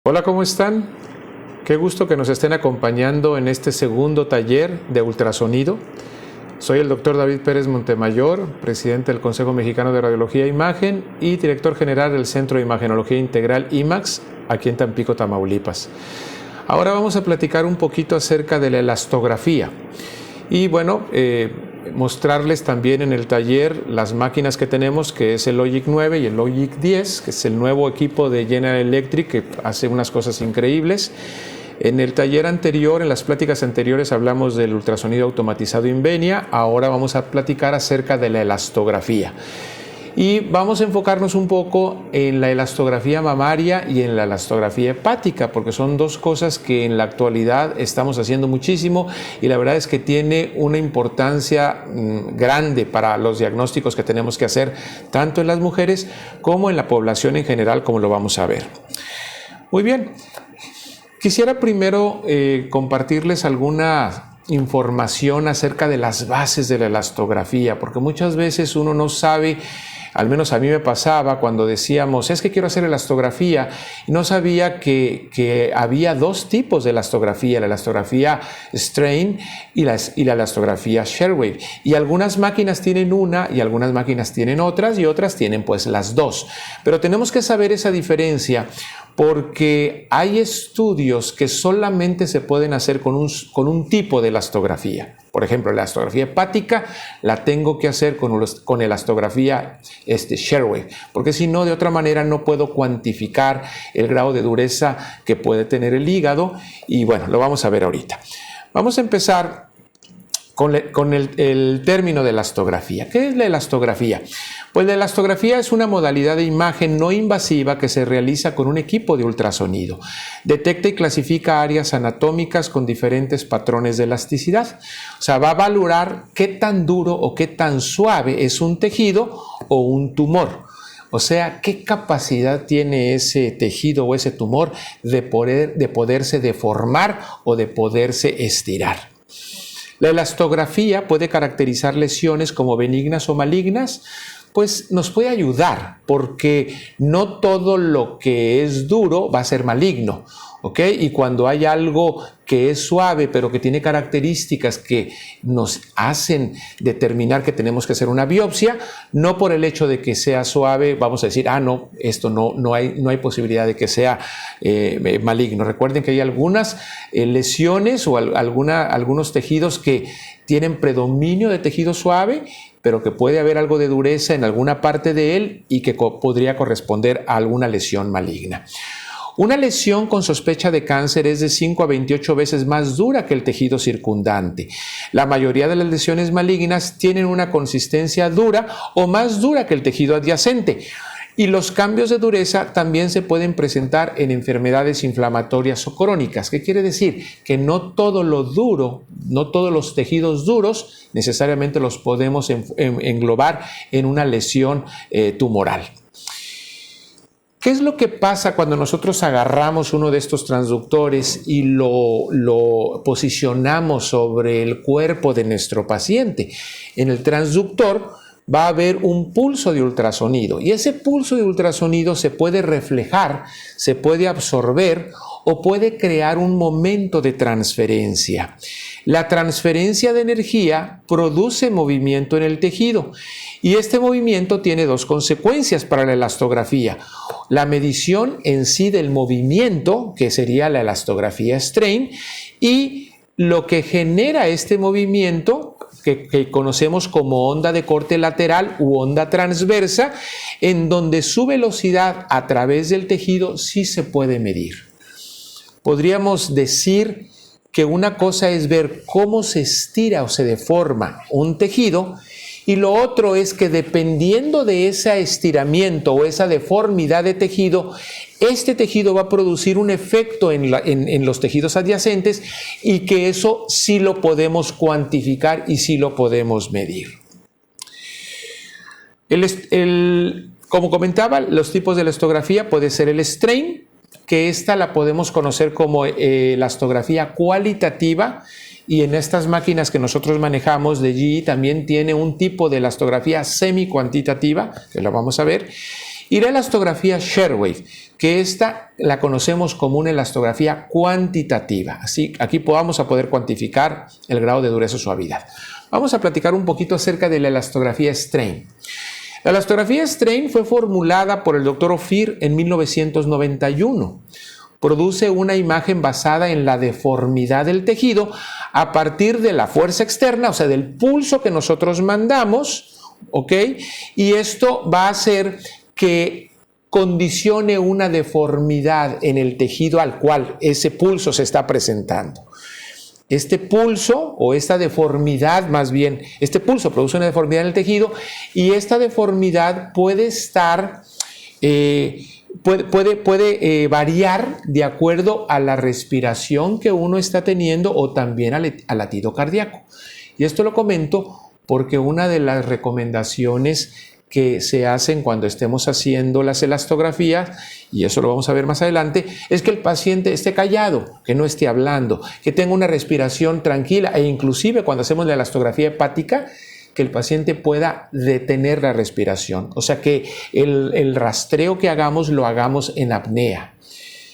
Hola, ¿cómo están? Qué gusto que nos estén acompañando en este segundo taller de ultrasonido. Soy el doctor David Pérez Montemayor, presidente del Consejo Mexicano de Radiología e Imagen y director general del Centro de Imagenología Integral IMAX, aquí en Tampico, Tamaulipas. Ahora vamos a platicar un poquito acerca de la elastografía y bueno, mostrarles también en el taller las máquinas que tenemos, que es el Logic 9 y el Logic 10, que es el nuevo equipo de General Electric que hace unas cosas increíbles. En el taller anterior, en las pláticas anteriores, hablamos del ultrasonido automatizado Invenia. Ahora vamos a platicar acerca de la elastografía. Y vamos a enfocarnos un poco en la elastografía mamaria y en la elastografía hepática, porque son dos cosas que en la actualidad estamos haciendo muchísimo y la verdad es que tiene una importancia grande para los diagnósticos que tenemos que hacer, tanto en las mujeres como en la población en general, como lo vamos a ver. Muy bien. Quisiera primero compartirles alguna información acerca de las bases de la elastografía, porque muchas veces uno no sabe, al menos a mí me pasaba cuando decíamos, es que quiero hacer elastografía, y no sabía que había dos tipos de elastografía, la elastografía strain y la elastografía Sharewave. Y algunas máquinas tienen una y algunas máquinas tienen otras y otras tienen pues las dos. Pero tenemos que saber esa diferencia porque hay estudios que solamente se pueden hacer con un tipo de elastografía. Por ejemplo, la elastografía hepática la tengo que hacer con elastografía Sharewave, porque si no, de otra manera no puedo cuantificar el grado de dureza que puede tener el hígado y bueno, lo vamos a ver ahorita. Vamos a empezar con el término de elastografía. ¿Qué es la elastografía? Pues la elastografía es una modalidad de imagen no invasiva que se realiza con un equipo de ultrasonido. Detecta y clasifica áreas anatómicas con diferentes patrones de elasticidad. O sea, va a valorar qué tan duro o qué tan suave es un tejido o un tumor. O sea, qué capacidad tiene ese tejido o ese tumor de poderse deformar o de poderse estirar. La elastografía puede caracterizar lesiones como benignas o malignas. pues nos puede ayudar, porque no todo lo que es duro va a ser maligno, ¿ok? Y cuando hay algo que es suave, pero que tiene características que nos hacen determinar que tenemos que hacer una biopsia, no por el hecho de que sea suave vamos a decir, no, esto no hay posibilidad de que sea maligno. Recuerden que hay algunas lesiones o algunos tejidos que tienen predominio de tejido suave, pero que puede haber algo de dureza en alguna parte de él y que podría corresponder a alguna lesión maligna. Una lesión con sospecha de cáncer es de 5 a 28 veces más dura que el tejido circundante. La mayoría de las lesiones malignas tienen una consistencia dura o más dura que el tejido adyacente. Y los cambios de dureza también se pueden presentar en enfermedades inflamatorias o crónicas. ¿Qué quiere decir? Que no todo lo duro, no todos los tejidos duros necesariamente los podemos englobar en una lesión tumoral. ¿Qué es lo que pasa cuando nosotros agarramos uno de estos transductores y lo posicionamos sobre el cuerpo de nuestro paciente? En el transductor va a haber un pulso de ultrasonido y ese pulso de ultrasonido se puede reflejar, se puede absorber o puede crear un momento de transferencia. La transferencia de energía produce movimiento en el tejido y este movimiento tiene dos consecuencias para la elastografía. La medición en sí del movimiento, que sería la elastografía strain, y lo que genera este movimiento, que conocemos como onda de corte lateral u onda transversa, en donde su velocidad a través del tejido sí se puede medir. Podríamos decir que una cosa es ver cómo se estira o se deforma un tejido, y lo otro es que dependiendo de ese estiramiento o esa deformidad de tejido, este tejido va a producir un efecto en los tejidos adyacentes y que eso sí lo podemos cuantificar y sí lo podemos medir. Como comentaba, los tipos de elastografía puede ser el strain, que esta la podemos conocer como elastografía cualitativa, y en estas máquinas que nosotros manejamos de GE también tiene un tipo de elastografía semi-cuantitativa, que lo vamos a ver, y la elastografía Sherwave, que esta la conocemos como una elastografía cuantitativa. Así, aquí vamos a poder cuantificar el grado de dureza o suavidad. Vamos a platicar un poquito acerca de la elastografía Strain. La elastografía Strain fue formulada por el Dr. Ophir en 1991. Produce una imagen basada en la deformidad del tejido a partir de la fuerza externa, o sea, del pulso que nosotros mandamos, ¿ok? Y esto va a hacer que condicione una deformidad en el tejido al cual ese pulso se está presentando. Este pulso o esta deformidad, más bien, este pulso produce una deformidad en el tejido y esta deformidad puede estar... Puede variar de acuerdo a la respiración que uno está teniendo o también al latido cardíaco. Y esto lo comento porque una de las recomendaciones que se hacen cuando estemos haciendo las elastografías, y eso lo vamos a ver más adelante, es que el paciente esté callado, que no esté hablando, que tenga una respiración tranquila e inclusive cuando hacemos la elastografía hepática, que el paciente pueda detener la respiración. O sea, que el rastreo que hagamos lo hagamos en apnea.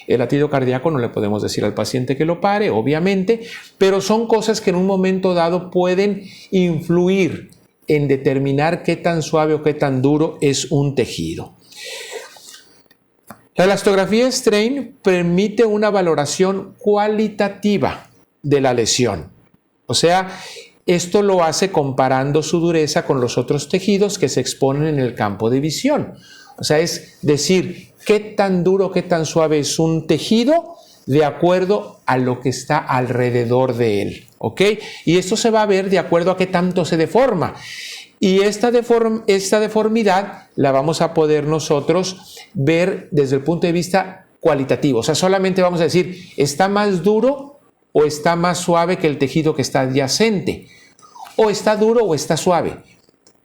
El latido cardíaco no le podemos decir al paciente que lo pare, obviamente, pero son cosas que en un momento dado pueden influir en determinar qué tan suave o qué tan duro es un tejido. La elastografía Strain permite una valoración cualitativa de la lesión. O sea, esto lo hace comparando su dureza con los otros tejidos que se exponen en el campo de visión. O sea, es decir, qué tan duro, qué tan suave es un tejido de acuerdo a lo que está alrededor de él, ¿ok? Y esto se va a ver de acuerdo a qué tanto se deforma. Y esta deformidad la vamos a poder nosotros ver desde el punto de vista cualitativo. O sea, solamente vamos a decir, ¿está más duro o está más suave que el tejido que está adyacente? ¿O está duro o está suave?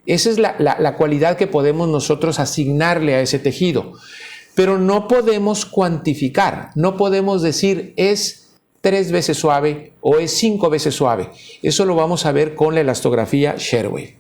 Esa es la cualidad que podemos nosotros asignarle a ese tejido. Pero no podemos cuantificar, no podemos decir es 3 veces suave o es 5 veces suave. Eso lo vamos a ver con la elastografía Sherwave.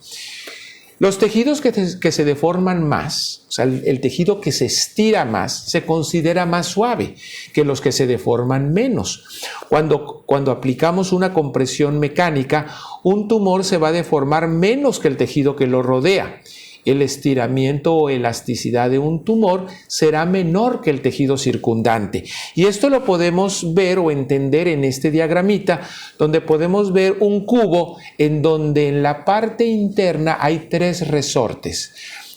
Los tejidos que se deforman más, o sea, el tejido que se estira más, se considera más suave que los que se deforman menos. Cuando aplicamos una compresión mecánica, un tumor se va a deformar menos que el tejido que lo rodea. El estiramiento o elasticidad de un tumor será menor que el tejido circundante. Y esto lo podemos ver o entender en este diagramita, donde podemos ver un cubo en donde en la parte interna hay 3 resortes.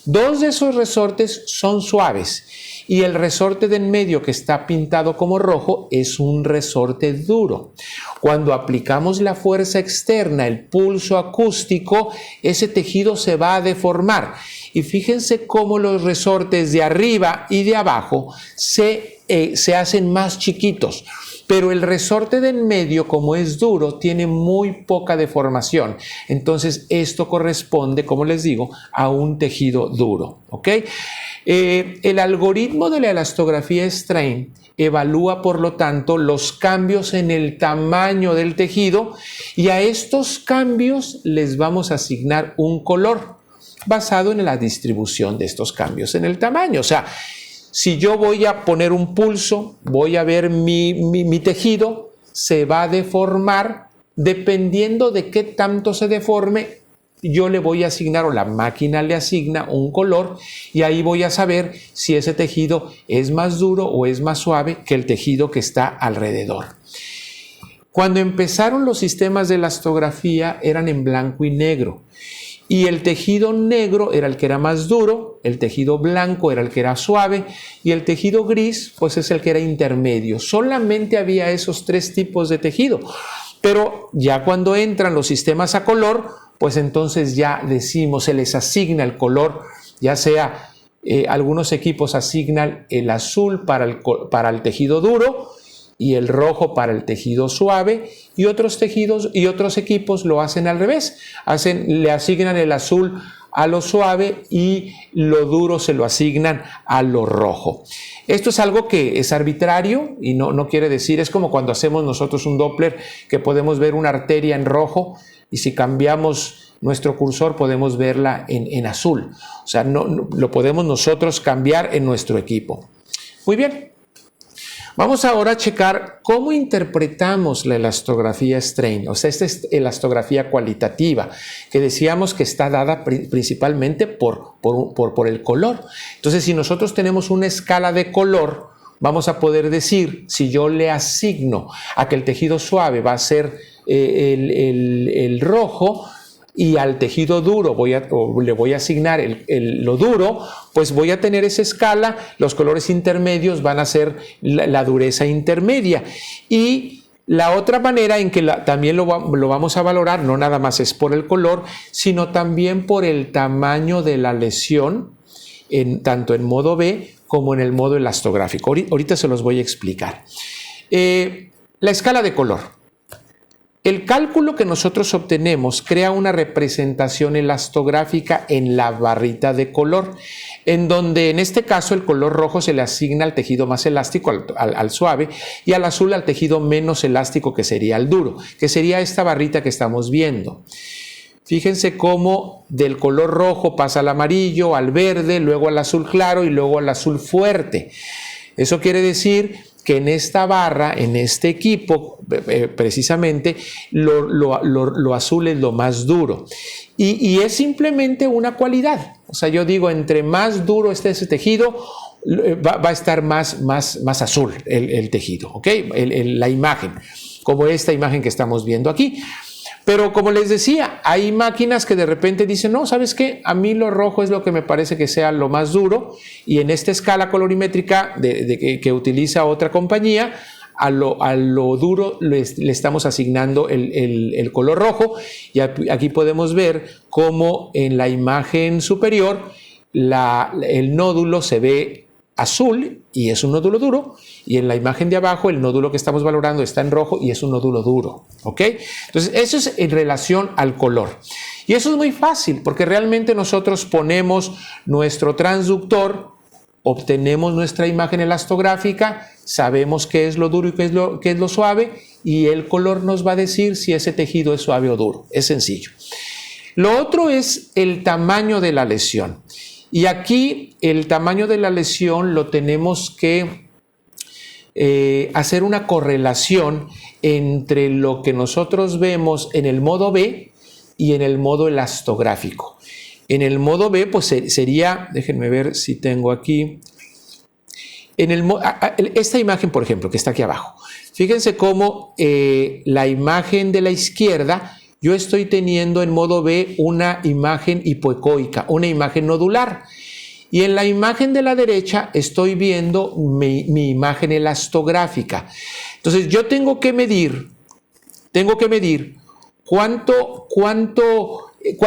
2 de esos resortes son suaves y el resorte de en medio, que está pintado como rojo, es un resorte duro. Cuando aplicamos la fuerza externa, el pulso acústico, ese tejido se va a deformar. Y fíjense cómo los resortes de arriba y de abajo se hacen más chiquitos. Pero el resorte de en medio, como es duro, tiene muy poca deformación. Entonces, esto corresponde, como les digo, a un tejido duro. ¿Ok? El algoritmo de la elastografía Strain evalúa, por lo tanto, los cambios en el tamaño del tejido y a estos cambios les vamos a asignar un color basado en la distribución de estos cambios en el tamaño. O sea, si yo voy a poner un pulso, voy a ver mi tejido, se va a deformar dependiendo de qué tanto se deforme. Yo le voy a asignar, o la máquina le asigna, un color y ahí voy a saber si ese tejido es más duro o es más suave que el tejido que está alrededor. Cuando empezaron los sistemas de elastografía eran en blanco y negro. Y el tejido negro era el que era más duro, el tejido blanco era el que era suave y el tejido gris pues es el que era intermedio. Solamente había esos 3 tipos de tejido. Pero ya cuando entran los sistemas a color, pues entonces ya decimos, se les asigna el color, ya sea algunos equipos asignan el azul para el tejido duro y el rojo para el tejido suave, y otros tejidos y otros equipos lo hacen al revés, le asignan el azul a lo suave y lo duro se lo asignan a lo rojo. Esto es algo que es arbitrario y no quiere decir, es como cuando hacemos nosotros un Doppler, que podemos ver una arteria en rojo y si cambiamos nuestro cursor podemos verla en azul. O sea, lo podemos nosotros cambiar en nuestro equipo. Muy bien. Vamos ahora a checar cómo interpretamos la elastografía Strain, o sea, esta es elastografía cualitativa, que decíamos que está dada principalmente por el color. Entonces, si nosotros tenemos una escala de color, vamos a poder decir, si yo le asigno a que el tejido suave va a ser el rojo, y al tejido duro le voy a asignar lo duro, pues voy a tener esa escala, los colores intermedios van a ser la dureza intermedia. Y la otra manera en que también lo vamos a valorar, no nada más es por el color, sino también por el tamaño de la lesión, tanto en modo B como en el modo elastográfico. Ahorita se los voy a explicar. La escala de color. El cálculo que nosotros obtenemos crea una representación elastográfica en la barrita de color, en donde en este caso el color rojo se le asigna al tejido más elástico, al suave, y al azul al tejido menos elástico, que sería el duro, que sería esta barrita que estamos viendo. Fíjense cómo del color rojo pasa al amarillo, al verde, luego al azul claro y luego al azul fuerte. Eso quiere decir que en esta barra, en este equipo, precisamente lo azul es lo más duro. Y es simplemente una cualidad. O sea, yo digo, entre más duro esté ese tejido, va a estar más azul el tejido, ¿ok? La imagen, como esta imagen que estamos viendo aquí. Pero como les decía, hay máquinas que de repente dicen, no, ¿sabes qué? A mí lo rojo es lo que me parece que sea lo más duro, y en esta escala colorimétrica que utiliza otra compañía, a lo duro le estamos asignando el color rojo, y aquí podemos ver cómo en la imagen superior el nódulo se ve azul y es un nódulo duro, y en la imagen de abajo el nódulo que estamos valorando está en rojo y es un nódulo duro, ¿ok? Entonces eso es en relación al color, y eso es muy fácil porque realmente nosotros ponemos nuestro transductor, obtenemos nuestra imagen elastográfica, sabemos qué es lo duro y qué es lo suave, y el color nos va a decir si ese tejido es suave o duro. Es sencillo. Lo otro es el tamaño de la lesión. Y aquí el tamaño de la lesión lo tenemos que hacer una correlación entre lo que nosotros vemos en el modo B y en el modo elastográfico. En el modo B, pues sería, déjenme ver si tengo aquí, esta imagen, por ejemplo, que está aquí abajo. Fíjense cómo la imagen de la izquierda, yo estoy teniendo en modo B una imagen hipoecoica, una imagen nodular. Y en la imagen de la derecha estoy viendo mi imagen elastográfica. Entonces yo tengo que medir cuál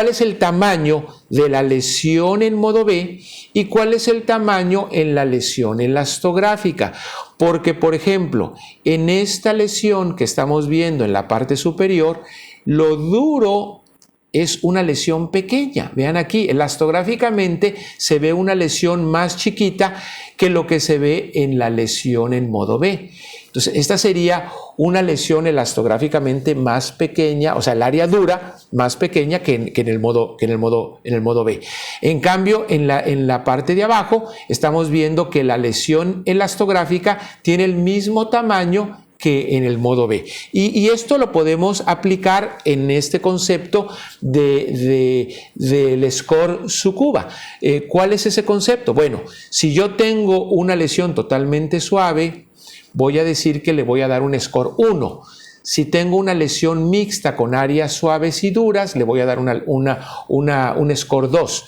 es el tamaño de la lesión en modo B y cuál es el tamaño en la lesión elastográfica. Porque, por ejemplo, en esta lesión que estamos viendo en la parte superior, lo duro es una lesión pequeña. Vean aquí, elastográficamente se ve una lesión más chiquita que lo que se ve en la lesión en modo B. Entonces, esta sería una lesión elastográficamente más pequeña, o sea, el área dura más pequeña que en el modo B. En cambio, en la parte de abajo estamos viendo que la lesión elastográfica tiene el mismo tamaño que en el modo B. Y esto lo podemos aplicar en este concepto del score Tsukuba. ¿Cuál es ese concepto? Bueno, si yo tengo una lesión totalmente suave, voy a decir que le voy a dar un score 1. Si tengo una lesión mixta con áreas suaves y duras, le voy a dar un score 2.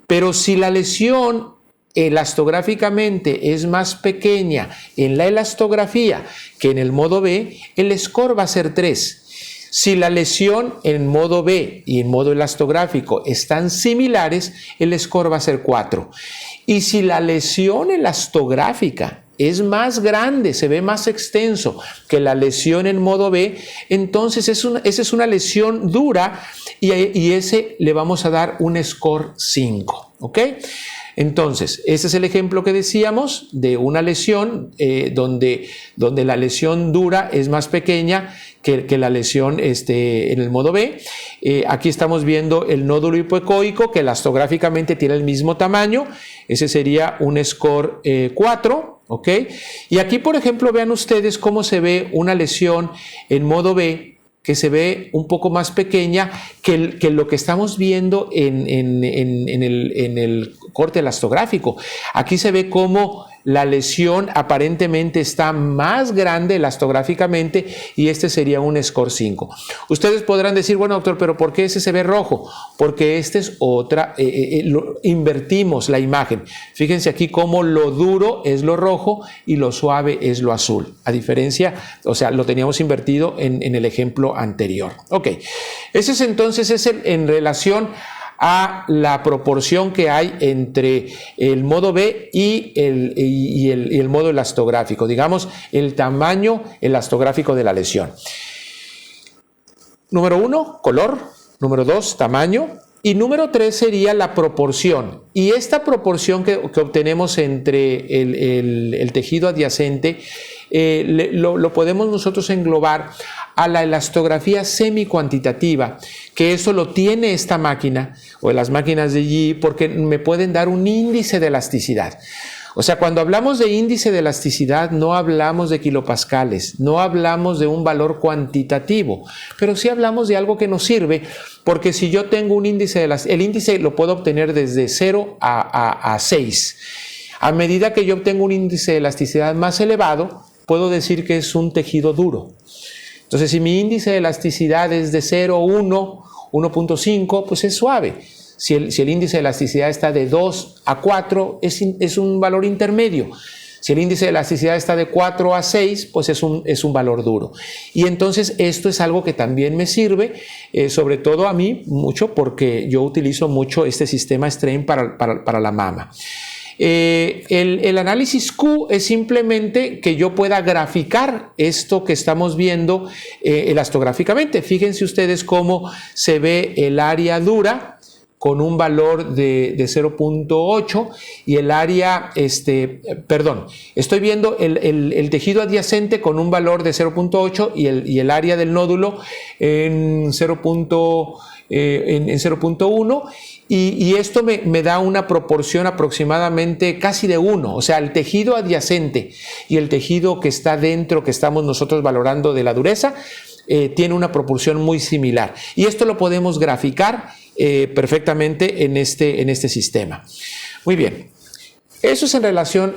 Pero si la lesión elastográficamente es más pequeña en la elastografía que en el modo B, el score va a ser 3. Si la lesión en modo B y en modo elastográfico están similares, el score va a ser 4. Y si la lesión elastográfica es más grande, se ve más extenso que la lesión en modo B, entonces esa es una lesión dura y ese le vamos a dar un score 5, ¿ok? Entonces, ese es el ejemplo que decíamos de una lesión donde la lesión dura es más pequeña que la lesión en el modo B. Aquí estamos viendo el nódulo hipoecoico que elastográficamente tiene el mismo tamaño. Ese sería un score 4. ¿Ok? Y aquí, por ejemplo, vean ustedes cómo se ve una lesión en modo B que se ve un poco más pequeña que lo que estamos viendo en el corte elastográfico. Aquí se ve cómo la lesión aparentemente está más grande elastográficamente y este sería un score 5. Ustedes podrán decir, bueno, doctor, pero ¿por qué ese se ve rojo? Porque este es otra, invertimos la imagen. Fíjense aquí cómo lo duro es lo rojo y lo suave es lo azul. A diferencia, o sea, lo teníamos invertido en el ejemplo anterior. Ok, ese es entonces en relación a la proporción que hay entre el modo B y el modo elastográfico, digamos, el tamaño elastográfico de la lesión. Número 1, color. Número 2, tamaño. Y número 3 sería la proporción. Y esta proporción que obtenemos entre el tejido adyacente lo podemos nosotros englobar a la elastografía semi-cuantitativa, que eso lo tiene esta máquina o las máquinas de GE porque me pueden dar un índice de elasticidad. O sea, cuando hablamos de índice de elasticidad no hablamos de kilopascales, no hablamos de un valor cuantitativo, pero sí hablamos de algo que nos sirve, porque si yo tengo un índice de elasticidad, el índice lo puedo obtener desde 0 a 6. A medida que yo obtengo un índice de elasticidad más elevado, puedo decir que es un tejido duro. Entonces, si mi índice de elasticidad es de 0, 1, 1.5, pues es suave. Si el índice de elasticidad está de 2 a 4, es un valor intermedio. Si el índice de elasticidad está de 4 a 6, pues es un valor duro. Y entonces esto es algo que también me sirve, sobre todo a mí, mucho, porque yo utilizo mucho este sistema Strain para la mama. El análisis Q es simplemente que yo pueda graficar esto que estamos viendo elastográficamente. Fíjense ustedes cómo se ve el área dura con un valor de 0.8 y el área, estoy viendo el tejido adyacente con un valor de 0.8 y el área del nódulo en 0.8 en 0.1 y esto me da una proporción aproximadamente casi de 1, o sea, el tejido adyacente y el tejido que está dentro, que estamos nosotros valorando de la dureza, tiene una proporción muy similar. Y esto lo podemos graficar perfectamente en este sistema. Muy bien, eso es en relación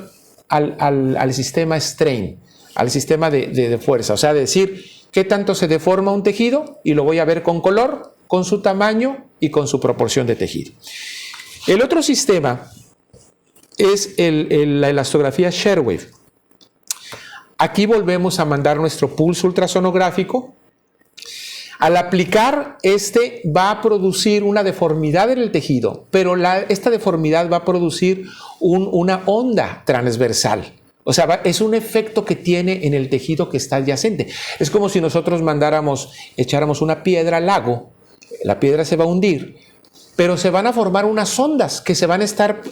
al sistema strain, al sistema de fuerza, o sea, decir qué tanto se deforma un tejido y lo voy a ver con color, con su tamaño y con su proporción de tejido. El otro sistema es la elastografía Sherwave. Aquí volvemos a mandar nuestro pulso ultrasonográfico. Al aplicar va a producir una deformidad en el tejido, pero esta deformidad va a producir una onda transversal. O sea, es un efecto que tiene en el tejido que está adyacente. Es como si nosotros echáramos una piedra al lago, la piedra se va a hundir, pero se van a formar unas ondas que se van a estar,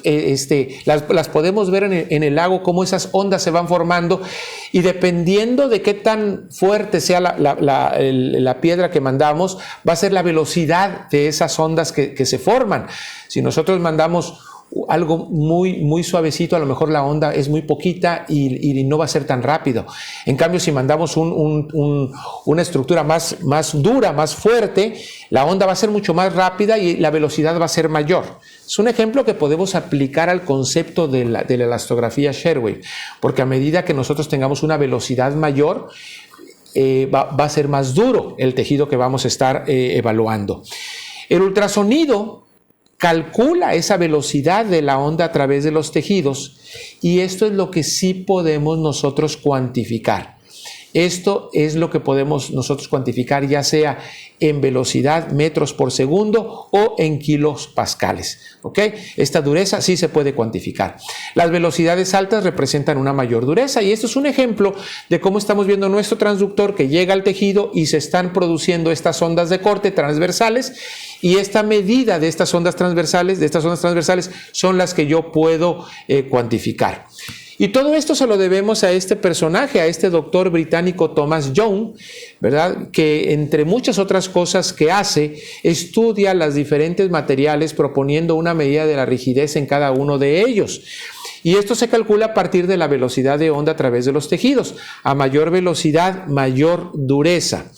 las podemos ver en el lago, cómo esas ondas se van formando, y dependiendo de qué tan fuerte sea la piedra que mandamos, va a ser la velocidad de esas ondas que se forman. Si nosotros mandamos algo muy, muy suavecito, a lo mejor la onda es muy poquita y no va a ser tan rápido. En cambio, si mandamos una estructura más dura, más fuerte, la onda va a ser mucho más rápida y la velocidad va a ser mayor. Es un ejemplo que podemos aplicar al concepto de la elastografía Sherwave, porque a medida que nosotros tengamos una velocidad mayor, va a ser más duro el tejido que vamos a estar evaluando. El ultrasonido calcula esa velocidad de la onda a través de los tejidos y esto es lo que sí podemos nosotros cuantificar. Esto es lo que podemos nosotros cuantificar, ya sea en velocidad metros por segundo o en kilos pascales. ¿Ok? Esta dureza sí se puede cuantificar. Las velocidades altas representan una mayor dureza y esto es un ejemplo de cómo estamos viendo nuestro transductor que llega al tejido y se están produciendo estas ondas de corte transversales, y esta medida de estas ondas transversales, son las que yo puedo cuantificar. Y todo esto se lo debemos a este personaje, a este doctor británico Thomas Young, ¿verdad? Que entre muchas otras cosas que hace, estudia los diferentes materiales proponiendo una medida de la rigidez en cada uno de ellos. Y esto se calcula a partir de la velocidad de onda a través de los tejidos. A mayor velocidad, mayor dureza.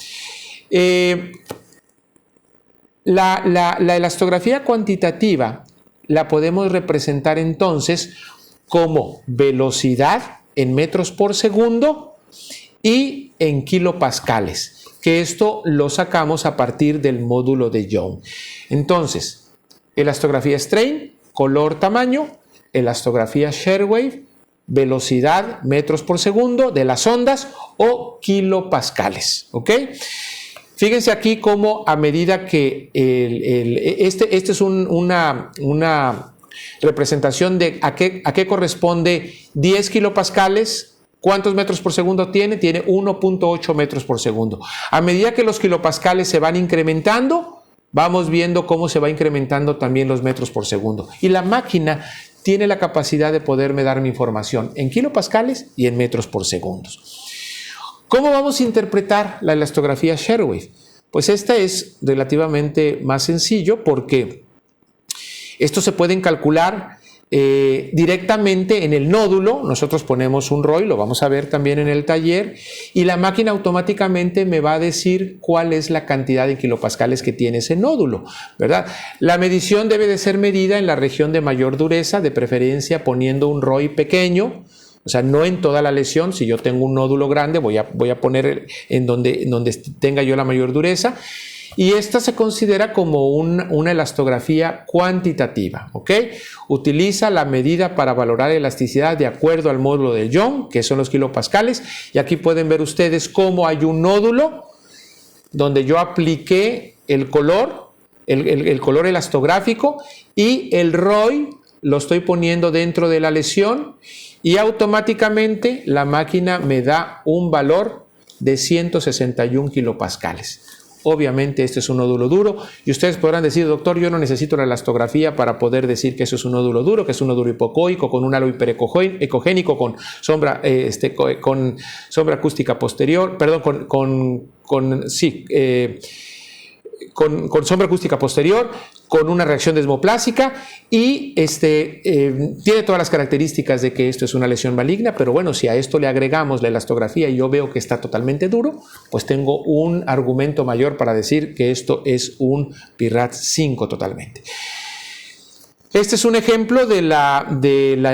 La elastografía cuantitativa la podemos representar entonces como velocidad en metros por segundo y en kilopascales, que esto lo sacamos a partir del módulo de Young. Entonces, elastografía strain, color, tamaño; elastografía Sherwave, velocidad metros por segundo de las ondas o kilopascales. ¿Ok? Fíjense aquí cómo a medida que este es una representación de a qué corresponde 10 kilopascales. ¿Cuántos metros por segundo tiene? Tiene 1.8 metros por segundo. A medida que los kilopascales se van incrementando, vamos viendo cómo se va incrementando también los metros por segundo. Y la máquina tiene la capacidad de poderme dar mi información en kilopascales y en metros por segundo. ¿Cómo vamos a interpretar la elastografía Sherwave? Pues esta es relativamente más sencillo porque esto se pueden calcular directamente en el nódulo. Nosotros ponemos un ROI, lo vamos a ver también en el taller, y la máquina automáticamente me va a decir cuál es la cantidad de kilopascales que tiene ese nódulo, ¿verdad? La medición debe de ser medida en la región de mayor dureza, de preferencia poniendo un ROI pequeño. O sea, no en toda la lesión. Si yo tengo un nódulo grande, voy a poner en donde tenga yo la mayor dureza. Y esta se considera como una elastografía cuantitativa. ¿Ok? Utiliza la medida para valorar elasticidad de acuerdo al módulo de Young, que son los kilopascales. Y aquí pueden ver ustedes cómo hay un nódulo donde yo apliqué el color elastográfico, y el ROI lo estoy poniendo dentro de la lesión. Y automáticamente la máquina me da un valor de 161 kilopascales. Obviamente este es un nódulo duro y ustedes podrán decir: doctor, yo no necesito la elastografía para poder decir que eso es un nódulo duro, que es un nódulo hipocoico con un halo hiperecogénico, con sombra acústica posterior, perdón, con sombra acústica posterior, con una reacción desmoplásica y tiene todas las características de que esto es una lesión maligna, pero bueno, si a esto le agregamos la elastografía y yo veo que está totalmente duro, pues tengo un argumento mayor para decir que esto es un PIRAD 5 totalmente. Este es un ejemplo de la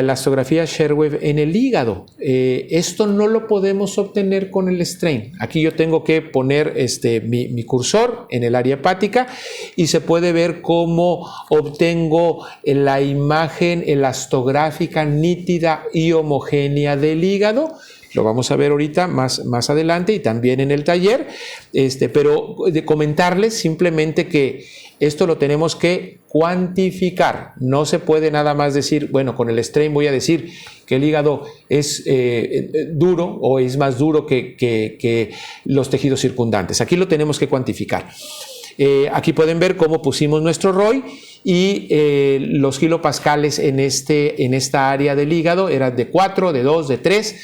elastografía Sherway en el hígado. Esto no lo podemos obtener con el strain. Aquí yo tengo que poner mi cursor en el área hepática y se puede ver cómo obtengo la imagen elastográfica nítida y homogénea del hígado. Lo vamos a ver ahorita más adelante y también en el taller, pero de comentarles simplemente que esto lo tenemos que cuantificar. No se puede nada más decir, bueno, con el strain voy a decir que el hígado es duro o es más duro que los tejidos circundantes. Aquí lo tenemos que cuantificar. Aquí pueden ver cómo pusimos nuestro ROI y los kilopascales en esta área del hígado eran de 4, de 2, de 3.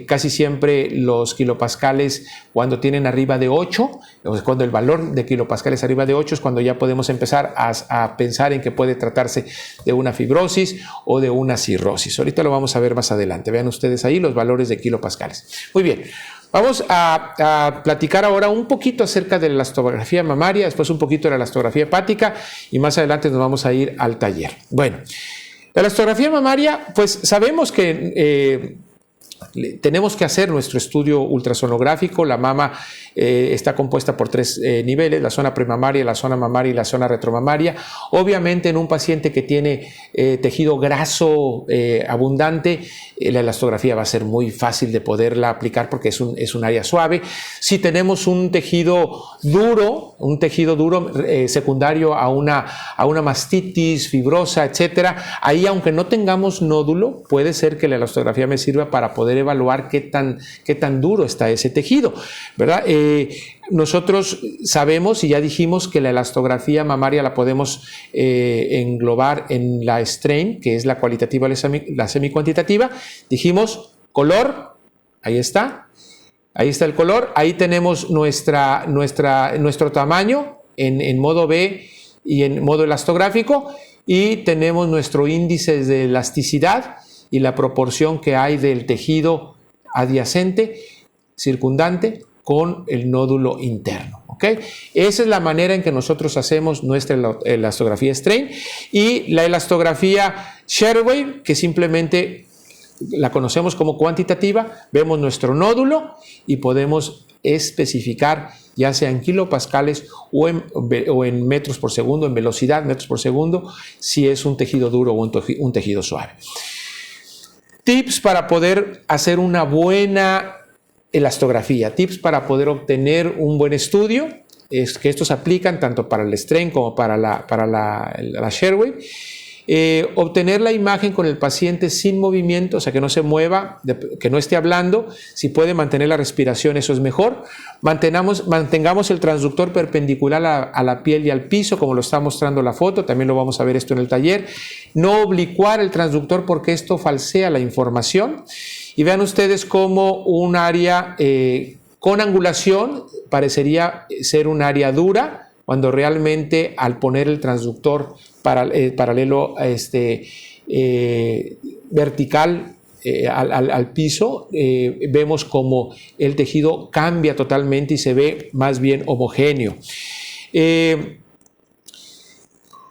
Casi siempre los kilopascales cuando tienen arriba de 8, cuando el valor de kilopascales arriba de 8 es cuando ya podemos empezar a pensar en que puede tratarse de una fibrosis o de una cirrosis. Ahorita lo vamos a ver más adelante. Vean ustedes ahí los valores de kilopascales. Muy bien. Vamos a platicar ahora un poquito acerca de la elastografía mamaria, después un poquito de la elastografía hepática y más adelante nos vamos a ir al taller. Bueno, la elastografía mamaria, pues sabemos que tenemos que hacer nuestro estudio ultrasonográfico. La mama está compuesta por 3 niveles, la zona premamaria, la zona mamaria y la zona retromamaria. Obviamente en un paciente que tiene tejido graso abundante, la elastografía va a ser muy fácil de poderla aplicar porque es un área suave. Si tenemos un tejido duro secundario a una mastitis fibrosa, etcétera, ahí aunque no tengamos nódulo, puede ser que la elastografía me sirva para poder evaluar qué tan duro está ese tejido, ¿verdad? Nosotros sabemos y ya dijimos que la elastografía mamaria la podemos englobar en la strain, que es la cualitativa, la semicuantitativa. Dijimos color, ahí está el color, ahí tenemos nuestro tamaño en modo B y en modo elastográfico y tenemos nuestro índice de elasticidad y la proporción que hay del tejido adyacente, circundante, con el nódulo interno. ¿Okay? Esa es la manera en que nosotros hacemos nuestra elastografía strain y la elastografía Sherway, que simplemente la conocemos como cuantitativa, vemos nuestro nódulo y podemos especificar ya sea en kilopascales o en metros por segundo, en velocidad, metros por segundo, si es un tejido duro o un tejido suave. Tips para poder hacer una buena elastografía, tips para poder obtener un buen estudio, es que estos aplican tanto para el strain como para la Sherway. Obtener la imagen con el paciente sin movimiento, o sea que no se mueva, que no esté hablando. Si puede mantener la respiración, eso es mejor. Mantengamos el transductor perpendicular a la piel y al piso, como lo está mostrando la foto. También lo vamos a ver esto en el taller. No oblicuar el transductor porque esto falsea la información. Y vean ustedes cómo un área con angulación parecería ser un área dura, cuando realmente al poner el transductor paralelo vertical al piso, vemos como el tejido cambia totalmente y se ve más bien homogéneo.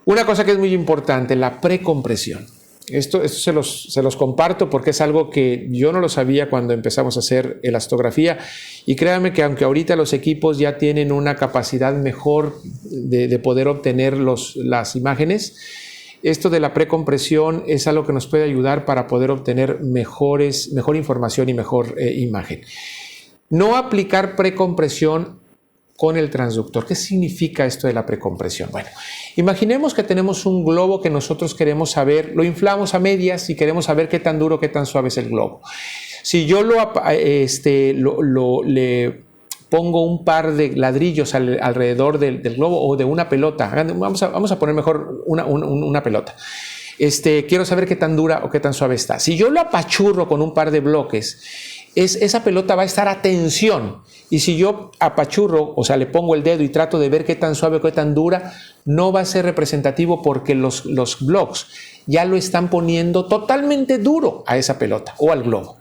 Una cosa que es muy importante, la precompresión. Esto se los comparto porque es algo que yo no lo sabía cuando empezamos a hacer elastografía y créanme que aunque ahorita los equipos ya tienen una capacidad mejor de poder obtener las imágenes, esto de la precompresión es algo que nos puede ayudar para poder obtener mejor información y mejor imagen. No aplicar precompresión con el transductor. ¿Qué significa esto de la precompresión? Bueno, imaginemos que tenemos un globo que nosotros queremos saber, lo inflamos a medias y queremos saber qué tan duro, qué tan suave es el globo. Si yo le pongo un par de ladrillos alrededor del globo o de una pelota, vamos a poner mejor una pelota. Quiero saber qué tan dura o qué tan suave está. Si yo lo apachurro con un par de bloques, esa pelota va a estar a tensión. Y si yo apachurro, o sea, le pongo el dedo y trato de ver qué tan suave o qué tan dura, no va a ser representativo porque los blocks ya lo están poniendo totalmente duro a esa pelota o al globo.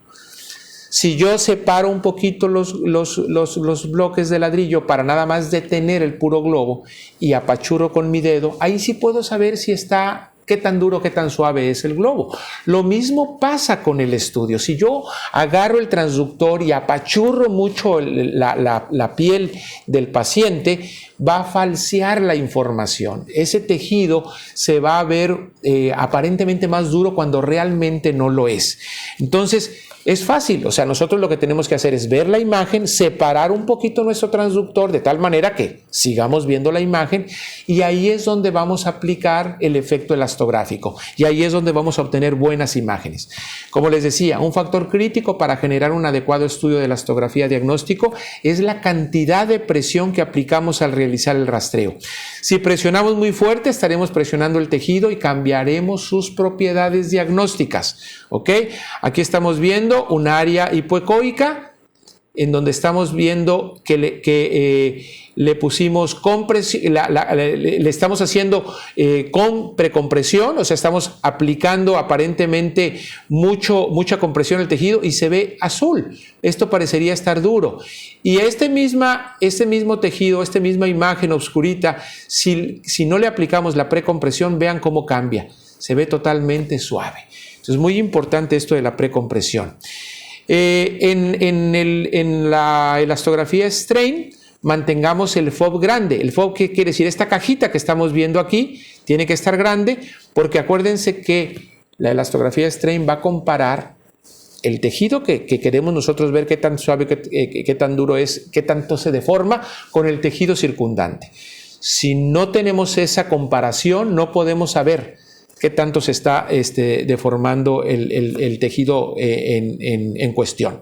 Si yo separo un poquito los bloques de ladrillo para nada más detener el puro globo y apachurro con mi dedo, ahí sí puedo saber si está, qué tan duro, qué tan suave es el globo. Lo mismo pasa con el estudio. Si yo agarro el transductor y apachurro mucho la piel del paciente, va a falsear la información. Ese tejido se va a ver aparentemente más duro cuando realmente no lo es. Entonces, es fácil, o sea, nosotros lo que tenemos que hacer es ver la imagen, separar un poquito nuestro transductor de tal manera que sigamos viendo la imagen y ahí es donde vamos a aplicar el efecto elastográfico y ahí es donde vamos a obtener buenas imágenes. Como les decía, un factor crítico para generar un adecuado estudio de elastografía diagnóstico es la cantidad de presión que aplicamos al realizar el rastreo. Si presionamos muy fuerte, estaremos presionando el tejido y cambiaremos sus propiedades diagnósticas. ¿Ok? Aquí estamos viendo un área hipoecoica en donde estamos viendo que le pusimos compresión, le estamos haciendo con precompresión, o sea, estamos aplicando aparentemente mucha compresión al tejido y se ve azul. Esto parecería estar duro. Y este mismo tejido, esta misma imagen oscurita, si no le aplicamos la precompresión, vean cómo cambia. Se ve totalmente suave. Entonces, es muy importante esto de la precompresión. En la elastografía strain, mantengamos el FOV grande. El FOV, ¿qué quiere decir? Esta cajita que estamos viendo aquí tiene que estar grande porque acuérdense que la elastografía strain va a comparar el tejido que queremos nosotros ver qué tan suave, qué tan duro es, qué tanto se deforma con el tejido circundante. Si no tenemos esa comparación, no podemos saber qué tanto se está deformando el tejido en cuestión.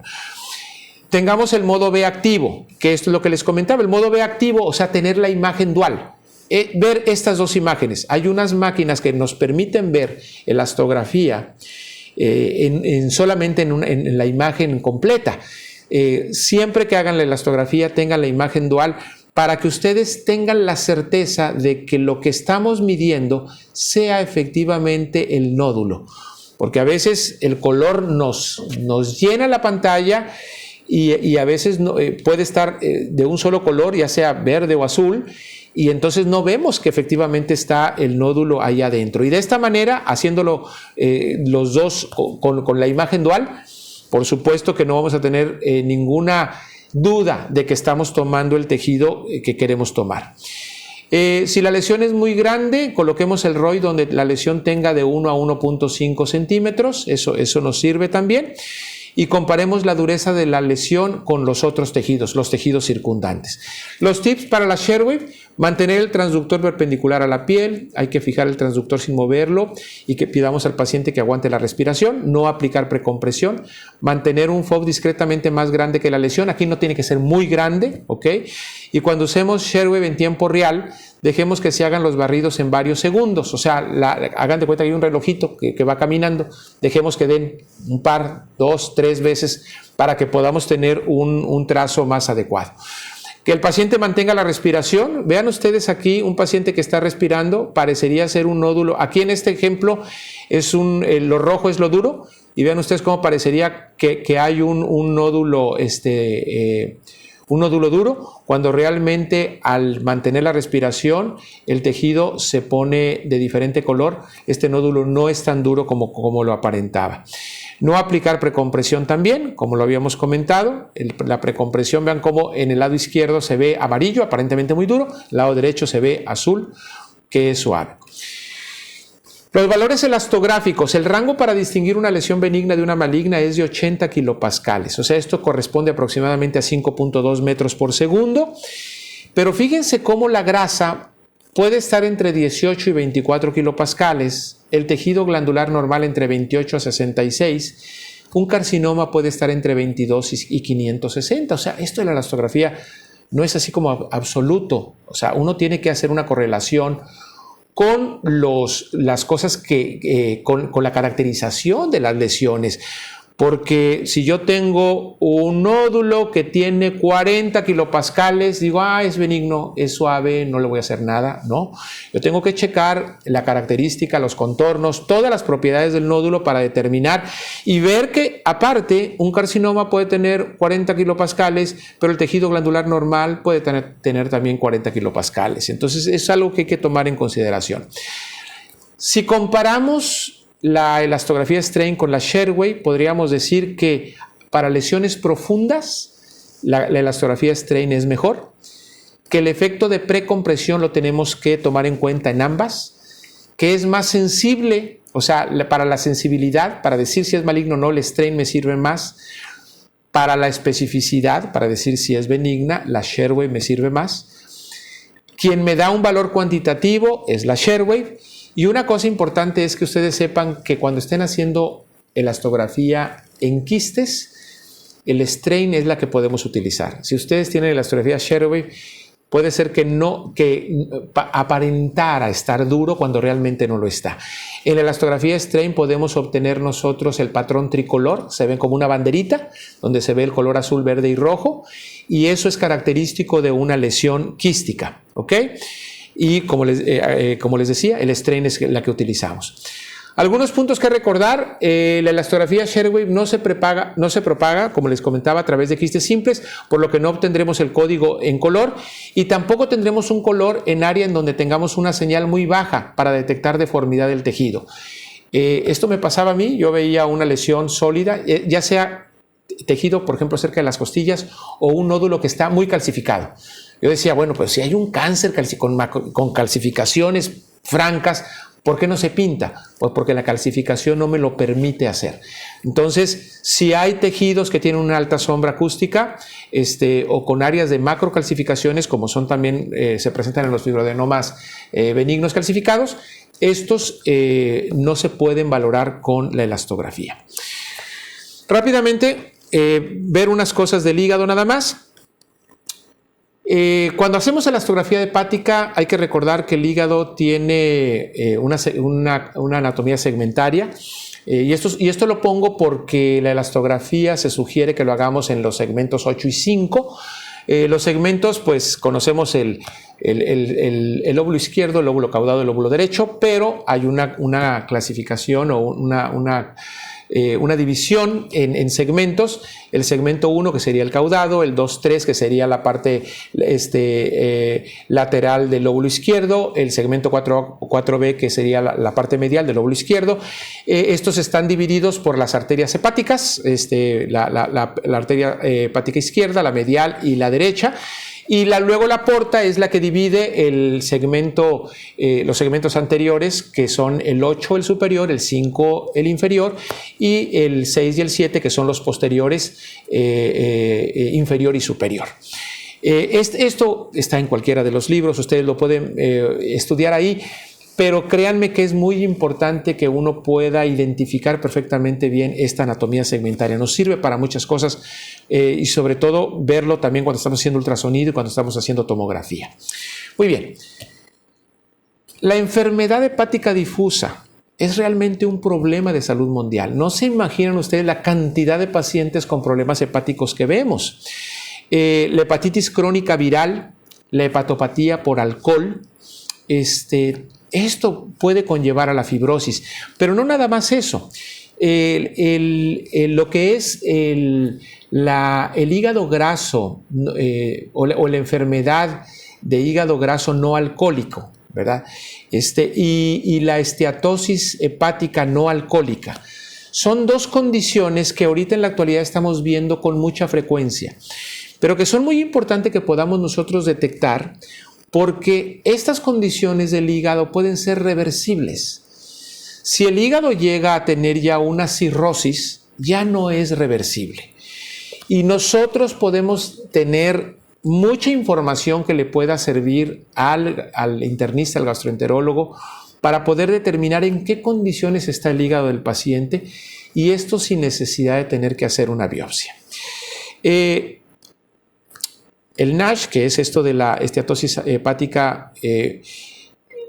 Tengamos el modo B activo, que esto es lo que les comentaba, el modo B activo, o sea, tener la imagen dual. Ver estas dos imágenes. Hay unas máquinas que nos permiten ver elastografía solamente en la imagen completa. Siempre que hagan la elastografía, tengan la imagen dual, para que ustedes tengan la certeza de que lo que estamos midiendo sea efectivamente el nódulo. Porque a veces el color nos llena la pantalla y a veces puede estar de un solo color, ya sea verde o azul, y entonces no vemos que efectivamente está el nódulo ahí adentro. Y de esta manera, haciéndolo los dos con la imagen dual, por supuesto que no vamos a tener ninguna duda de que estamos tomando el tejido que queremos tomar. Si la lesión es muy grande, coloquemos el ROI donde la lesión tenga de 1 a 1.5 centímetros, eso nos sirve también. Y comparemos la dureza de la lesión con los otros tejidos, los tejidos circundantes. Los tips para la Sharewave: mantener el transductor perpendicular a la piel, hay que fijar el transductor sin moverlo y que pidamos al paciente que aguante la respiración, no aplicar precompresión, mantener un FOV discretamente más grande que la lesión, aquí no tiene que ser muy grande, ¿ok? Y cuando usemos Sharewave en tiempo real, dejemos que se hagan los barridos en varios segundos, o sea, hagan de cuenta que hay un relojito que va caminando, dejemos que den un par, 2, 3 veces para que podamos tener un trazo más adecuado. Que el paciente mantenga la respiración. Vean ustedes aquí un paciente que está respirando, parecería ser un nódulo. Aquí en este ejemplo lo rojo es lo duro y vean ustedes cómo parecería que hay un nódulo un nódulo duro, cuando realmente al mantener la respiración el tejido se pone de diferente color. Este nódulo no es tan duro como lo aparentaba. No aplicar precompresión también, como lo habíamos comentado. La precompresión, vean cómo en el lado izquierdo se ve amarillo, aparentemente muy duro, el lado derecho se ve azul, que es suave. Los valores elastográficos, el rango para distinguir una lesión benigna de una maligna es de 80 kilopascales, o sea, esto corresponde aproximadamente a 5.2 metros por segundo, pero fíjense cómo la grasa puede estar entre 18 y 24 kilopascales, el tejido glandular normal entre 28 a 66, un carcinoma puede estar entre 22 y 560, o sea, esto de la elastografía no es así como absoluto, o sea, uno tiene que hacer una correlación con las cosas con la caracterización de las lesiones, Porque si yo tengo un nódulo que tiene 40 kilopascales, digo, es benigno, es suave, no le voy a hacer nada. No, yo tengo que checar la característica, los contornos, todas las propiedades del nódulo para determinar y ver que aparte un carcinoma puede tener 40 kilopascales, pero el tejido glandular normal puede tener también 40 kilopascales. Entonces es algo que hay que tomar en consideración. Si comparamos la elastografía strain con la Sherway, podríamos decir que para lesiones profundas la elastografía strain es mejor, que el efecto de precompresión lo tenemos que tomar en cuenta en ambas, que es más sensible, o sea, para la sensibilidad, para decir si es maligno o no, el strain me sirve más. Para la especificidad, para decir si es benigna, la Sherway me sirve más. Quien me da un valor cuantitativo es la Sherway. Y una cosa importante es que ustedes sepan que cuando estén haciendo elastografía en quistes, el strain es la que podemos utilizar. Si ustedes tienen elastografía Sherway, puede ser que aparentara estar duro cuando realmente no lo está. En la elastografía strain podemos obtener nosotros el patrón tricolor, se ven como una banderita, donde se ve el color azul, verde y rojo, y eso es característico de una lesión quística, ¿ok? Y como les decía, el strain es la que utilizamos. Algunos puntos que recordar: la elastografía Sherway no se propaga, como les comentaba, a través de quistes simples, por lo que no obtendremos el código en color y tampoco tendremos un color en área en donde tengamos una señal muy baja para detectar deformidad del tejido. Esto me pasaba a mí, yo veía una lesión sólida, ya sea tejido, por ejemplo, cerca de las costillas o un nódulo que está muy calcificado. Yo decía, bueno, pues si hay un cáncer con calcificaciones francas, ¿por qué no se pinta? Pues porque la calcificación no me lo permite hacer. Entonces, si hay tejidos que tienen una alta sombra acústica o con áreas de macrocalcificaciones, como son también, se presentan en los fibroadenomas benignos calcificados, estos no se pueden valorar con la elastografía. Rápidamente, ver unas cosas del hígado nada más. Cuando hacemos elastografía hepática hay que recordar que el hígado tiene una anatomía segmentaria, y esto lo pongo porque la elastografía se sugiere que lo hagamos en los segmentos 8 y 5. Los segmentos, pues conocemos el lóbulo izquierdo, el lóbulo caudado, el lóbulo derecho, pero hay una clasificación o una división en segmentos. El segmento 1, que sería el caudado, el 2-3, que sería la parte lateral del lóbulo izquierdo, el segmento 4B, que sería la parte medial del lóbulo izquierdo. Estos están divididos por las arterias hepáticas, la arteria hepática izquierda, la medial y la derecha. Y luego la porta es la que divide los segmentos anteriores, que son el 8 el superior, el 5 el inferior, y el 6 y el 7, que son los posteriores, inferior y superior. Esto está en cualquiera de los libros, ustedes lo pueden estudiar ahí, pero créanme que es muy importante que uno pueda identificar perfectamente bien esta anatomía segmentaria. Nos sirve para muchas cosas, y sobre todo verlo también cuando estamos haciendo ultrasonido y cuando estamos haciendo tomografía. Muy bien. La enfermedad hepática difusa es realmente un problema de salud mundial. No se imaginan ustedes la cantidad de pacientes con problemas hepáticos que vemos. La hepatitis crónica viral, la hepatopatía por alcohol, esto puede conllevar a la fibrosis, pero no nada más eso. Lo que es el hígado graso o la enfermedad de hígado graso no alcohólico, ¿verdad? Y la esteatosis hepática no alcohólica. Son dos condiciones que ahorita en la actualidad estamos viendo con mucha frecuencia, pero que son muy importantes que podamos nosotros detectar, porque estas condiciones del hígado pueden ser reversibles. Si el hígado llega a tener ya una cirrosis, ya no es reversible. Y nosotros podemos tener mucha información que le pueda servir al internista, al gastroenterólogo, para poder determinar en qué condiciones está el hígado del paciente, y esto sin necesidad de tener que hacer una biopsia. El NASH, que es esto de la esteatosis hepática,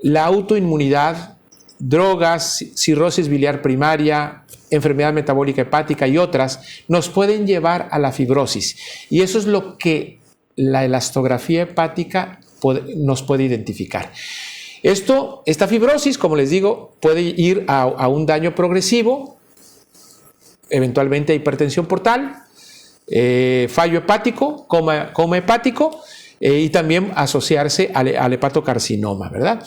la autoinmunidad, drogas, cirrosis biliar primaria, enfermedad metabólica hepática y otras, nos pueden llevar a la fibrosis. Y eso es lo que la elastografía hepática nos puede identificar. Esta fibrosis, como les digo, puede ir a un daño progresivo, eventualmente a hipertensión portal, fallo hepático, coma hepático, y también asociarse al hepatocarcinoma, ¿verdad?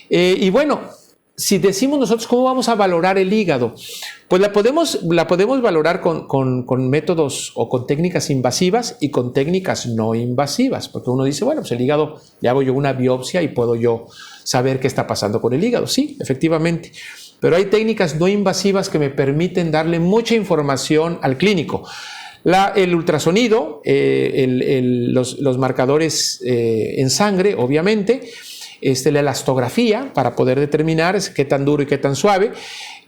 Y bueno, si decimos nosotros cómo vamos a valorar el hígado, pues la podemos valorar con métodos o con técnicas invasivas y con técnicas no invasivas, porque uno dice, bueno, pues el hígado, le hago yo una biopsia y puedo yo saber qué está pasando con el hígado. Sí, efectivamente, pero hay técnicas no invasivas que me permiten darle mucha información al clínico. El ultrasonido, los marcadores en sangre, obviamente, la elastografía para poder determinar qué tan duro y qué tan suave.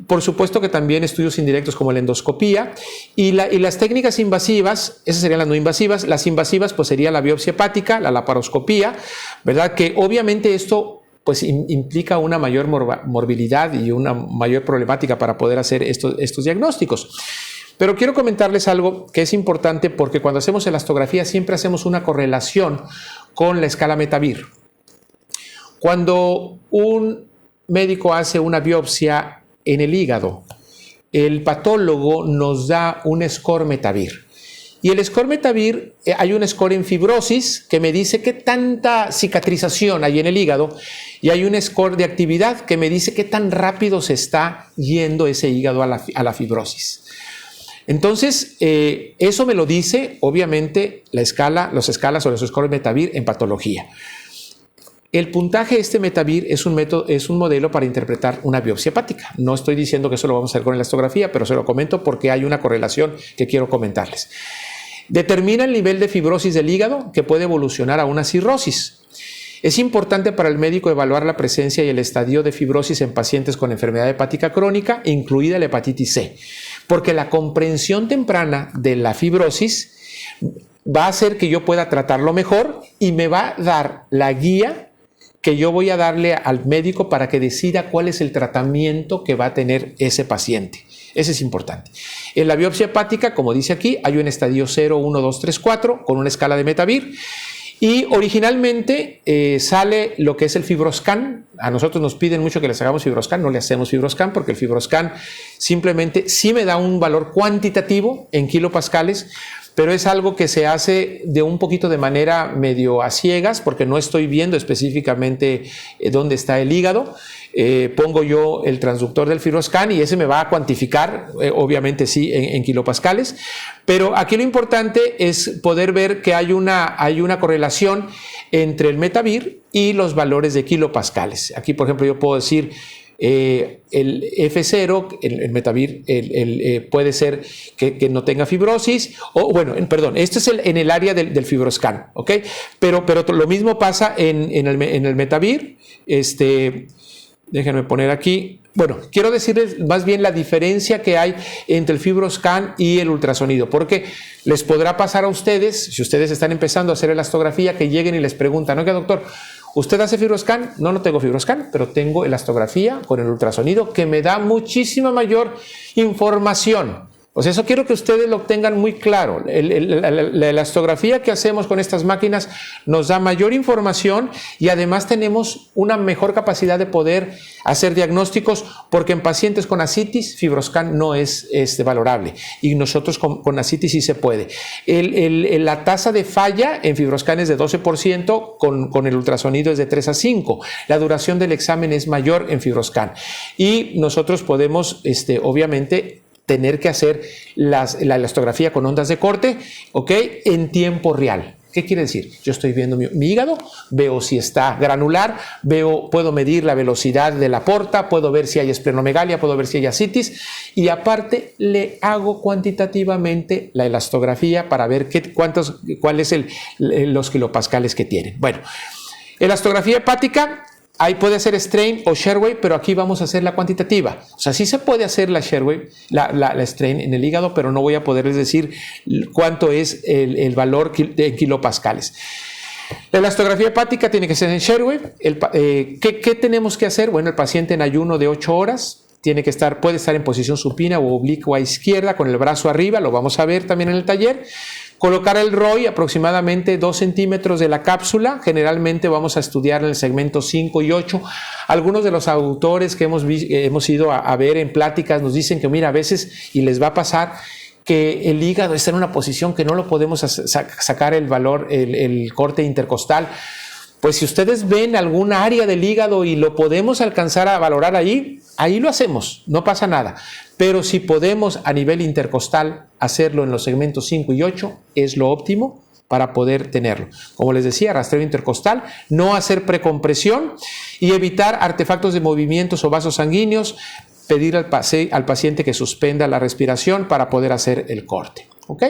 Por supuesto que también estudios indirectos como la endoscopía y las técnicas invasivas, esas serían las no invasivas. Las invasivas pues sería la biopsia hepática, la laparoscopía, ¿verdad? Que obviamente esto pues implica una mayor morbilidad y una mayor problemática para poder hacer estos diagnósticos. Pero quiero comentarles algo que es importante porque cuando hacemos elastografía siempre hacemos una correlación con la escala Metavir. Cuando un médico hace una biopsia en el hígado, el patólogo nos da un score Metavir. Y el score Metavir, hay un score en fibrosis que me dice qué tanta cicatrización hay en el hígado y hay un score de actividad que me dice qué tan rápido se está yendo ese hígado a la fibrosis. Entonces, eso me lo dice, obviamente, los escalas o los scores Metavir en patología. El puntaje Metavir es un modelo para interpretar una biopsia hepática. No estoy diciendo que eso lo vamos a hacer con elastografía, pero se lo comento porque hay una correlación que quiero comentarles. Determina el nivel de fibrosis del hígado que puede evolucionar a una cirrosis. Es importante para el médico evaluar la presencia y el estadio de fibrosis en pacientes con enfermedad hepática crónica, incluida la hepatitis C, porque la comprensión temprana de la fibrosis va a hacer que yo pueda tratarlo mejor y me va a dar la guía que yo voy a darle al médico para que decida cuál es el tratamiento que va a tener ese paciente. Eso es importante. En la biopsia hepática, como dice aquí, hay un estadio 0, 1, 2, 3, 4 con una escala de Metavir. Y originalmente sale lo que es el FibroScan. A nosotros nos piden mucho que les hagamos FibroScan, no le hacemos FibroScan porque el FibroScan simplemente sí me da un valor cuantitativo en kilopascales, pero es algo que se hace de un poquito de manera medio a ciegas porque no estoy viendo específicamente dónde está el hígado. Pongo yo el transductor del FibroScan y ese me va a cuantificar, obviamente sí, en kilopascales, pero aquí lo importante es poder ver que hay una correlación entre el Metavir y los valores de kilopascales. Aquí, por ejemplo, yo puedo decir el F0, el Metavir, puede ser que no tenga fibrosis, o bueno, perdón, esto es en el área del FibroScan, ¿ok? Pero lo mismo pasa en el Metavir, déjenme poner aquí. Bueno, quiero decirles más bien la diferencia que hay entre el FibroScan y el ultrasonido, porque les podrá pasar a ustedes, si ustedes están empezando a hacer elastografía, que lleguen y les preguntan, ¿no, doctor? ¿Usted hace FibroScan? No tengo FibroScan, pero tengo elastografía con el ultrasonido que me da muchísima mayor información. O sea, eso quiero que ustedes lo tengan muy claro. La elastografía que hacemos con estas máquinas nos da mayor información y además tenemos una mejor capacidad de poder hacer diagnósticos porque en pacientes con ascitis, FibroScan no es valorable y nosotros con ascitis sí se puede. La tasa de falla en FibroScan es de 12%, con el ultrasonido es de 3 a 5. La duración del examen es mayor en FibroScan y nosotros podemos, obviamente, tener que hacer la elastografía con ondas de corte, ¿ok? En tiempo real. ¿Qué quiere decir? Yo estoy viendo mi hígado, veo si está granular, puedo medir la velocidad de la porta, puedo ver si hay esplenomegalia, puedo ver si hay ascitis y aparte le hago cuantitativamente la elastografía para ver cuáles los kilopascales que tienen. Bueno, elastografía hepática. Ahí puede ser strain o Sherway, pero aquí vamos a hacer la cuantitativa. O sea, sí se puede hacer la Sherway, la strain en el hígado, pero no voy a poderles decir cuánto es el valor de kilopascales. La elastografía hepática tiene que ser en Sherway. ¿Qué tenemos que hacer? Bueno, el paciente en ayuno de 8 horas, puede estar en posición supina o oblicua izquierda con el brazo arriba, lo vamos a ver también en el taller. Colocar el ROI aproximadamente 2 centímetros de la cápsula. Generalmente vamos a estudiar en el segmento 5 y 8. Algunos de los autores que hemos ido a ver en pláticas nos dicen que mira, a veces, y les va a pasar, que el hígado está en una posición que no lo podemos sacar el corte intercostal. Pues si ustedes ven algún área del hígado y lo podemos alcanzar a valorar ahí lo hacemos, no pasa nada. Pero si podemos a nivel intercostal hacerlo en los segmentos 5 y 8, es lo óptimo para poder tenerlo. Como les decía, rastreo intercostal, no hacer precompresión y evitar artefactos de movimientos o vasos sanguíneos, pedir al paciente que suspenda la respiración para poder hacer el corte. ¿Ok?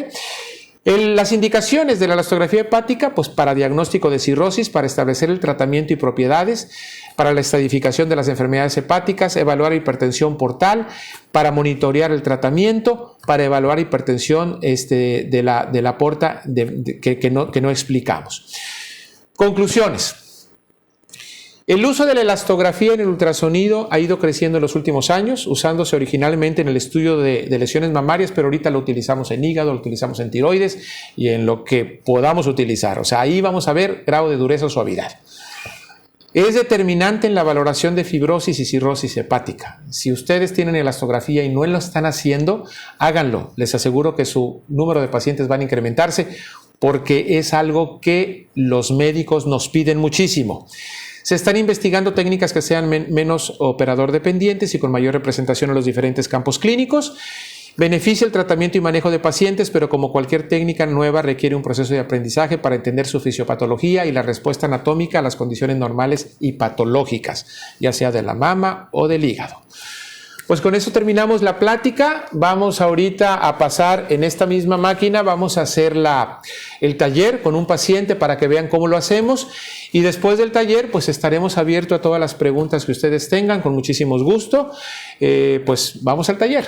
Las indicaciones de la elastografía hepática, pues para diagnóstico de cirrosis, para establecer el tratamiento y propiedades, para la estratificación de las enfermedades hepáticas, evaluar hipertensión portal, para monitorear el tratamiento, para evaluar hipertensión de la porta que no explicamos. Conclusiones. El uso de la elastografía en el ultrasonido ha ido creciendo en los últimos años, usándose originalmente en el estudio de lesiones mamarias, pero ahorita lo utilizamos en hígado, lo utilizamos en tiroides y en lo que podamos utilizar. O sea, ahí vamos a ver grado de dureza o suavidad. Es determinante en la valoración de fibrosis y cirrosis hepática. Si ustedes tienen elastografía y no lo están haciendo, háganlo. Les aseguro que su número de pacientes van a incrementarse porque es algo que los médicos nos piden muchísimo. Se están investigando técnicas que sean menos operador dependientes y con mayor representación en los diferentes campos clínicos. Beneficia el tratamiento y manejo de pacientes, pero como cualquier técnica nueva requiere un proceso de aprendizaje para entender su fisiopatología y la respuesta anatómica a las condiciones normales y patológicas, ya sea de la mama o del hígado. Pues con eso terminamos la plática. Vamos ahorita a pasar en esta misma máquina, vamos a hacer el taller con un paciente para que vean cómo lo hacemos y después del taller pues estaremos abiertos a todas las preguntas que ustedes tengan con muchísimo gusto. Pues vamos al taller.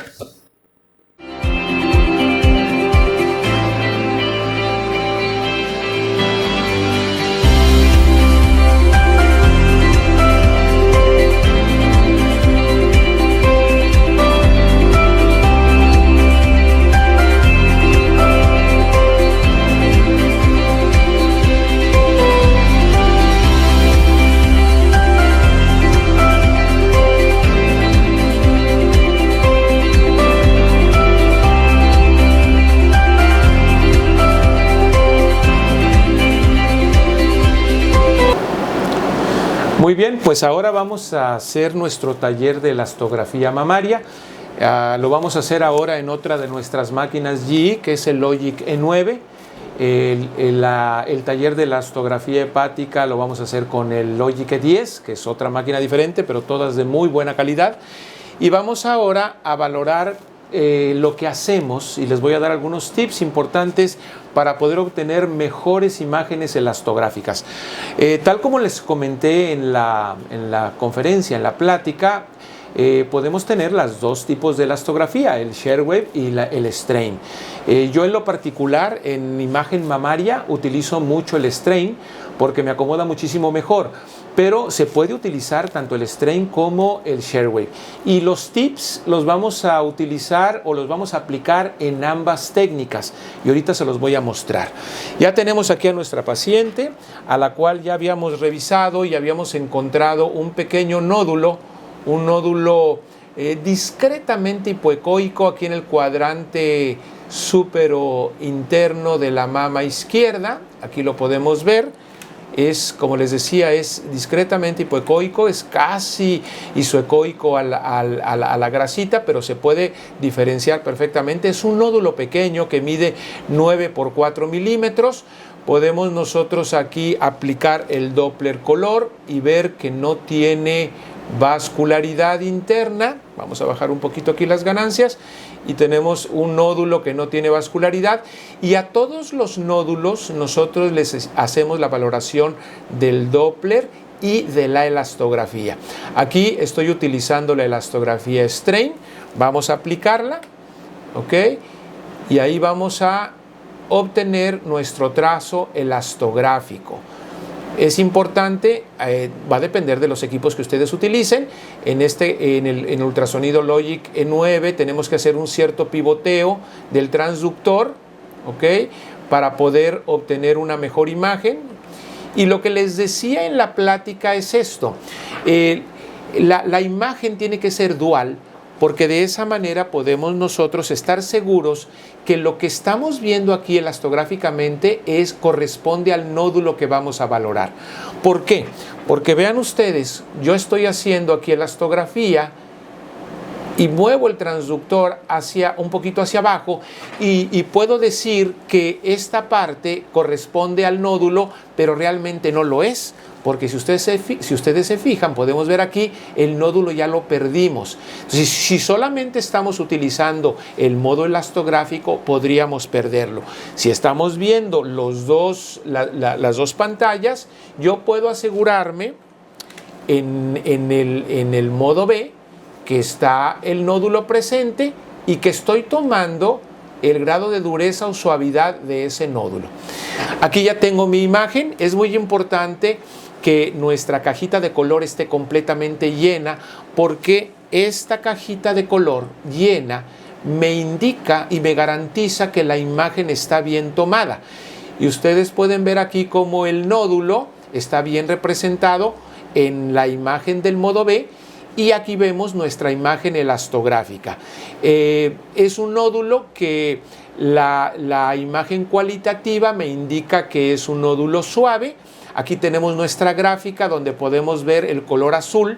Muy bien, pues ahora vamos a hacer nuestro taller de elastografía mamaria. Lo vamos a hacer ahora en otra de nuestras máquinas GE, que es el Logic E9. El taller de elastografía hepática lo vamos a hacer con el Logic E10, que es otra máquina diferente, pero todas de muy buena calidad. Y vamos ahora a valorar lo que hacemos y les voy a dar algunos tips importantes para poder obtener mejores imágenes elastográficas. Tal como les comenté en la conferencia, en la plática, podemos tener los dos tipos de elastografía, el Sharewave y el strain. Yo en lo particular en imagen mamaria utilizo mucho el strain porque me acomoda muchísimo mejor, pero se puede utilizar tanto el strain como el Sharewave. Y los tips los vamos a utilizar o los vamos a aplicar en ambas técnicas y ahorita se los voy a mostrar. Ya tenemos aquí a nuestra paciente, a la cual ya habíamos revisado y habíamos encontrado un pequeño nódulo, un nódulo discretamente hipoecoico aquí en el cuadrante súpero interno de la mama izquierda. Aquí lo podemos ver. Es, como les decía, es discretamente hipoecoico, es casi isoecoico a la grasita, pero se puede diferenciar perfectamente. Es un nódulo pequeño que mide 9 por 4 milímetros. Podemos nosotros aquí aplicar el Doppler color y ver que no tiene vascularidad interna. Vamos a bajar un poquito aquí las ganancias y tenemos un nódulo que no tiene vascularidad, y a todos los nódulos nosotros les hacemos la valoración del Doppler y de la elastografía. Aquí estoy utilizando la elastografía strain, vamos a aplicarla, ¿ok? Y ahí vamos a obtener nuestro trazo elastográfico. Es importante, va a depender de los equipos que ustedes utilicen. En el ultrasonido Logic E9 tenemos que hacer un cierto pivoteo del transductor, ¿ok?, para poder obtener una mejor imagen. Y lo que les decía en la plática es esto. La imagen tiene que ser dual, porque de esa manera podemos nosotros estar seguros que lo que estamos viendo aquí elastográficamente corresponde al nódulo que vamos a valorar. ¿Por qué? Porque vean ustedes, yo estoy haciendo aquí elastografía y muevo el transductor un poquito hacia abajo y puedo decir que esta parte corresponde al nódulo, pero realmente no lo es. Porque si ustedes se fijan, podemos ver aquí, el nódulo ya lo perdimos. Entonces, si solamente estamos utilizando el modo elastográfico, podríamos perderlo. Si estamos viendo las dos pantallas, yo puedo asegurarme en el modo B que está el nódulo presente y que estoy tomando el grado de dureza o suavidad de ese nódulo. Aquí ya tengo mi imagen. Es muy importante que nuestra cajita de color esté completamente llena, porque esta cajita de color llena me indica y me garantiza que la imagen está bien tomada. Y ustedes pueden ver aquí cómo el nódulo está bien representado en la imagen del modo B, y aquí vemos nuestra imagen elastográfica. Es un nódulo que la imagen cualitativa me indica que es un nódulo suave. Aquí tenemos nuestra gráfica donde podemos ver el color azul,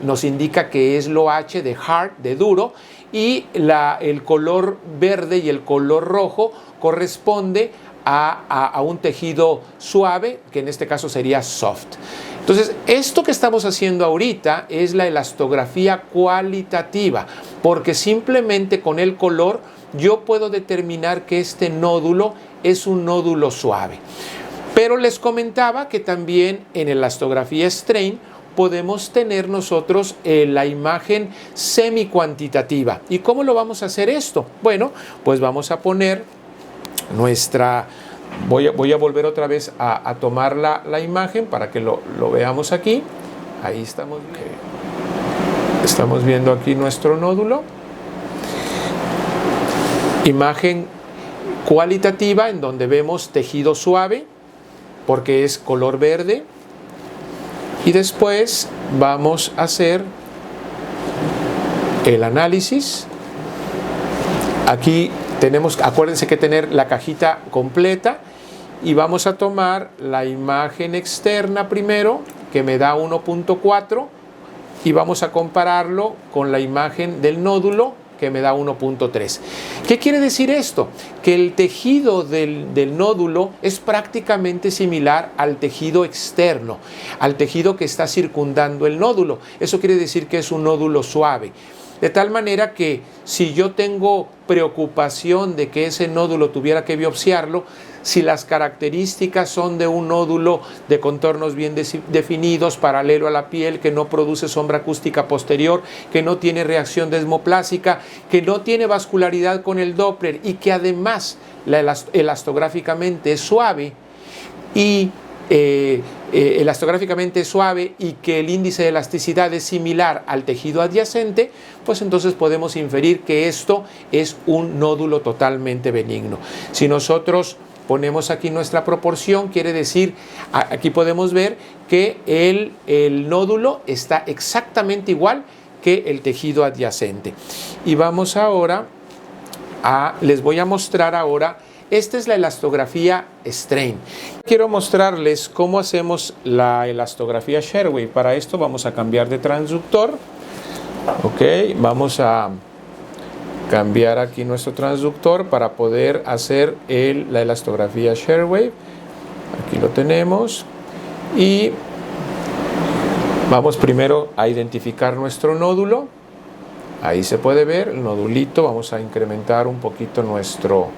nos indica que es lo H de hard, de duro, y el color verde y el color rojo corresponde a un tejido suave, que en este caso sería soft. Entonces, esto que estamos haciendo ahorita es la elastografía cualitativa, porque simplemente con el color yo puedo determinar que este nódulo es un nódulo suave. Pero les comentaba que también en elastografía strain podemos tener nosotros la imagen semi-cuantitativa. ¿Y cómo lo vamos a hacer esto? Bueno, pues vamos a poner nuestra... Voy a volver otra vez a tomar la imagen para que lo veamos aquí. Ahí estamos viendo aquí nuestro nódulo. Imagen cualitativa en donde vemos tejido suave, porque es color verde. Y después vamos a hacer el análisis. Aquí acuérdense que tener la cajita completa, y vamos a tomar la imagen externa primero, que me da 1.4, y vamos a compararlo con la imagen del nódulo, que me da 1.3. ¿Qué quiere decir esto? Que el tejido del nódulo es prácticamente similar al tejido externo, al tejido que está circundando el nódulo. Eso quiere decir que es un nódulo suave. De tal manera que si yo tengo preocupación de que ese nódulo tuviera que biopsiarlo, si las características son de un nódulo de contornos bien definidos, paralelo a la piel, que no produce sombra acústica posterior, que no tiene reacción desmoplásica, que no tiene vascularidad con el Doppler y que además elastográficamente es suave y que el índice de elasticidad es similar al tejido adyacente, pues entonces podemos inferir que esto es un nódulo totalmente benigno. Si nosotros ponemos aquí nuestra proporción, quiere decir, aquí podemos ver que el nódulo está exactamente igual que el tejido adyacente. Y vamos ahora les voy a mostrar ahora. Esta es la elastografía strain. Quiero mostrarles cómo hacemos la elastografía Sherway. Para esto vamos a cambiar de transductor. Ok, vamos a cambiar aquí nuestro transductor para poder hacer la elastografía Sherway. Aquí lo tenemos. Y vamos primero a identificar nuestro nódulo. Ahí se puede ver el nodulito. Vamos a incrementar un poquito nuestro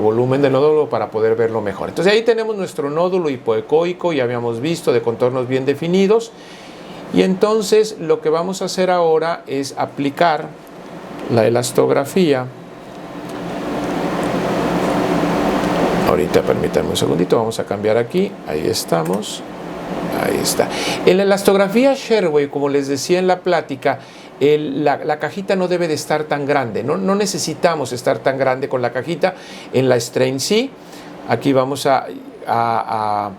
volumen del nódulo para poder verlo mejor. Entonces ahí tenemos nuestro nódulo hipoecoico, ya habíamos visto, de contornos bien definidos. Y entonces lo que vamos a hacer ahora es aplicar la elastografía. Ahorita permítanme un segundito, vamos a cambiar aquí, ahí estamos, ahí está. En la elastografía Sherway, como les decía en la plática, la cajita no debe de estar tan grande, no necesitamos estar tan grande con la cajita. En la Strain sí, aquí vamos a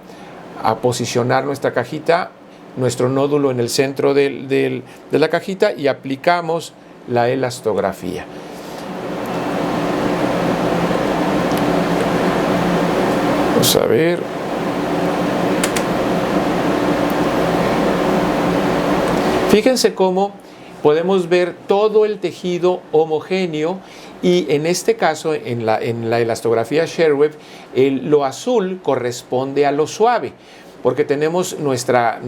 posicionar nuestra cajita, nuestro nódulo en el centro de la cajita y aplicamos la elastografía. Vamos a ver. Fíjense cómo podemos ver todo el tejido homogéneo y en este caso, en la elastografía Sherway, lo azul corresponde a lo suave, porque tenemos nuestra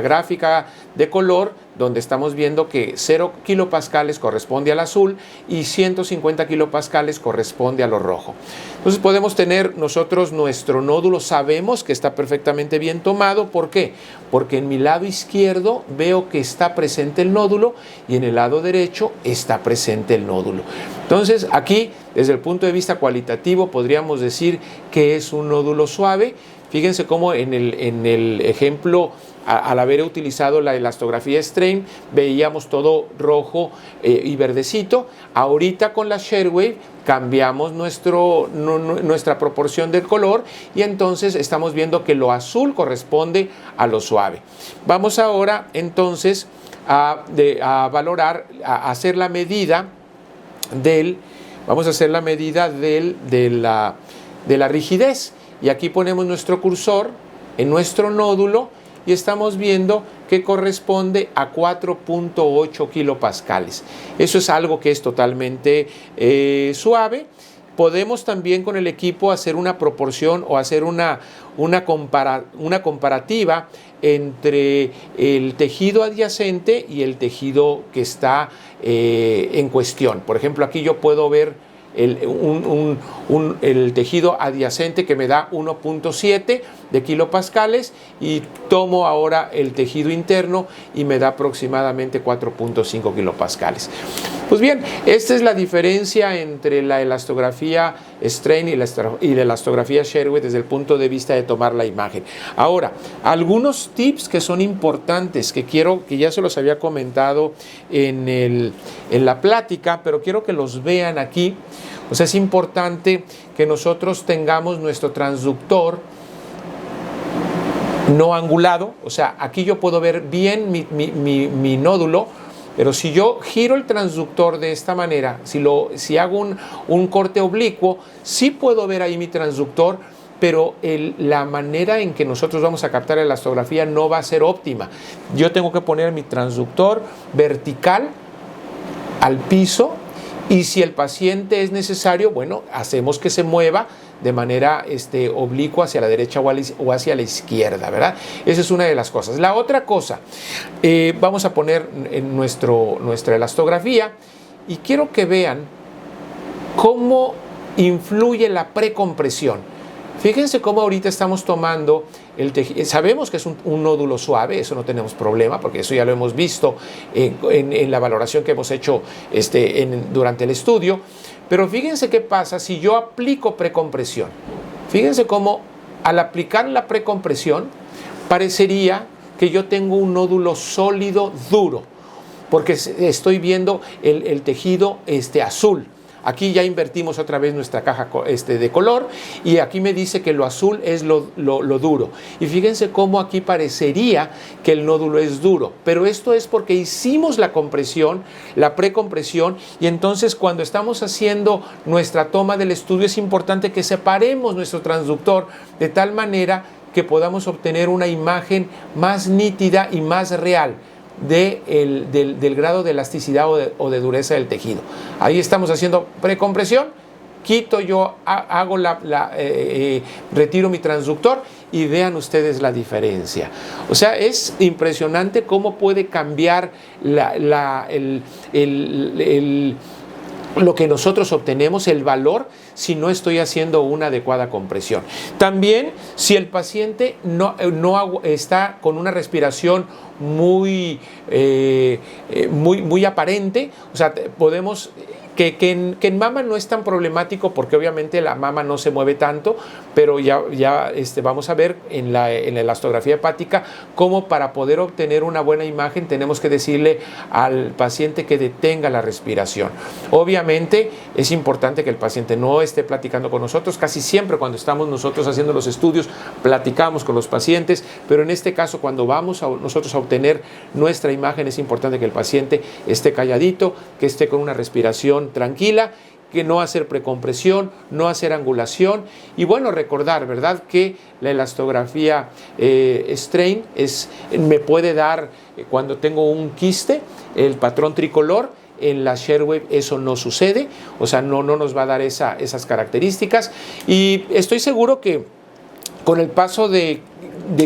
gráfica de color donde estamos viendo que 0 kilopascales corresponde al azul y 150 kilopascales corresponde a lo rojo. Entonces podemos tener nosotros nuestro nódulo, sabemos que está perfectamente bien tomado. ¿Por qué? Porque en mi lado izquierdo veo que está presente el nódulo y en el lado derecho está presente el nódulo. Entonces aquí, desde el punto de vista cualitativo, podríamos decir que es un nódulo suave. Fíjense cómo en el ejemplo, al haber utilizado la elastografía Strain, veíamos todo rojo y verdecito. Ahorita con la Sherway cambiamos nuestra proporción del color y entonces estamos viendo que lo azul corresponde a lo suave. Vamos ahora entonces a valorar, a hacer la medida de la rigidez. Y aquí ponemos nuestro cursor en nuestro nódulo y estamos viendo que corresponde a 4.8 kilopascales. Eso es algo que es totalmente suave. Podemos también con el equipo hacer una proporción o hacer una comparativa entre el tejido adyacente y el tejido que está en cuestión. Por ejemplo, aquí yo puedo ver el tejido adyacente que me da 1.7 de kilopascales y tomo ahora el tejido interno y me da aproximadamente 4.5 kilopascales. Pues bien, esta es la diferencia entre la elastografía Strain y la elastografía Sherway desde el punto de vista de tomar la imagen. Ahora, algunos tips que son importantes que ya se los había comentado en la plática, pero quiero que los vean aquí. O sea, es importante que nosotros tengamos nuestro transductor no angulado. O sea, aquí yo puedo ver bien mi nódulo, pero si yo giro el transductor de esta manera, si hago un corte oblicuo, sí puedo ver ahí mi transductor, pero la manera en que nosotros vamos a captar la elastografía no va a ser óptima. Yo tengo que poner mi transductor vertical al piso. Y si el paciente es necesario, bueno, hacemos que se mueva de manera oblicua hacia la derecha o hacia la izquierda, ¿verdad? Esa es una de las cosas. La otra cosa, vamos a poner en nuestra elastografía y quiero que vean cómo influye la precompresión. Fíjense cómo ahorita estamos tomando el tejido. Sabemos que es un nódulo suave, eso no tenemos problema, porque eso ya lo hemos visto en la valoración que hemos hecho durante el estudio. Pero fíjense qué pasa si yo aplico precompresión. Fíjense cómo al aplicar la precompresión parecería que yo tengo un nódulo sólido duro, porque estoy viendo el tejido azul. Aquí ya invertimos otra vez nuestra caja de color y aquí me dice que lo azul es lo duro. Y fíjense cómo aquí parecería que el nódulo es duro, pero esto es porque hicimos la compresión, la precompresión, y entonces cuando estamos haciendo nuestra toma del estudio es importante que separemos nuestro transductor de tal manera que podamos obtener una imagen más nítida y más real del grado de elasticidad o de dureza del tejido. Ahí estamos haciendo precompresión, quito yo, retiro mi transductor y vean ustedes la diferencia. O sea, es impresionante cómo puede cambiar lo que nosotros obtenemos, el valor, si no estoy haciendo una adecuada compresión. También, si el paciente no está con una respiración muy aparente, o sea, que en mama no es tan problemático porque obviamente la mama no se mueve tanto, pero ya vamos a ver en la elastografía hepática cómo para poder obtener una buena imagen tenemos que decirle al paciente que detenga la respiración. Obviamente es importante que el paciente no esté platicando con nosotros. Casi siempre cuando estamos nosotros haciendo los estudios platicamos con los pacientes, pero en este caso cuando vamos nosotros a obtener nuestra imagen es importante que el paciente esté calladito, que esté con una respiración tranquila, que no hacer precompresión, no hacer angulación y bueno, recordar, ¿verdad?, que la elastografía strain me puede dar cuando tengo un quiste, el patrón tricolor. En la ShareWave eso no sucede, o sea, no nos va a dar esas características y estoy seguro que con el paso de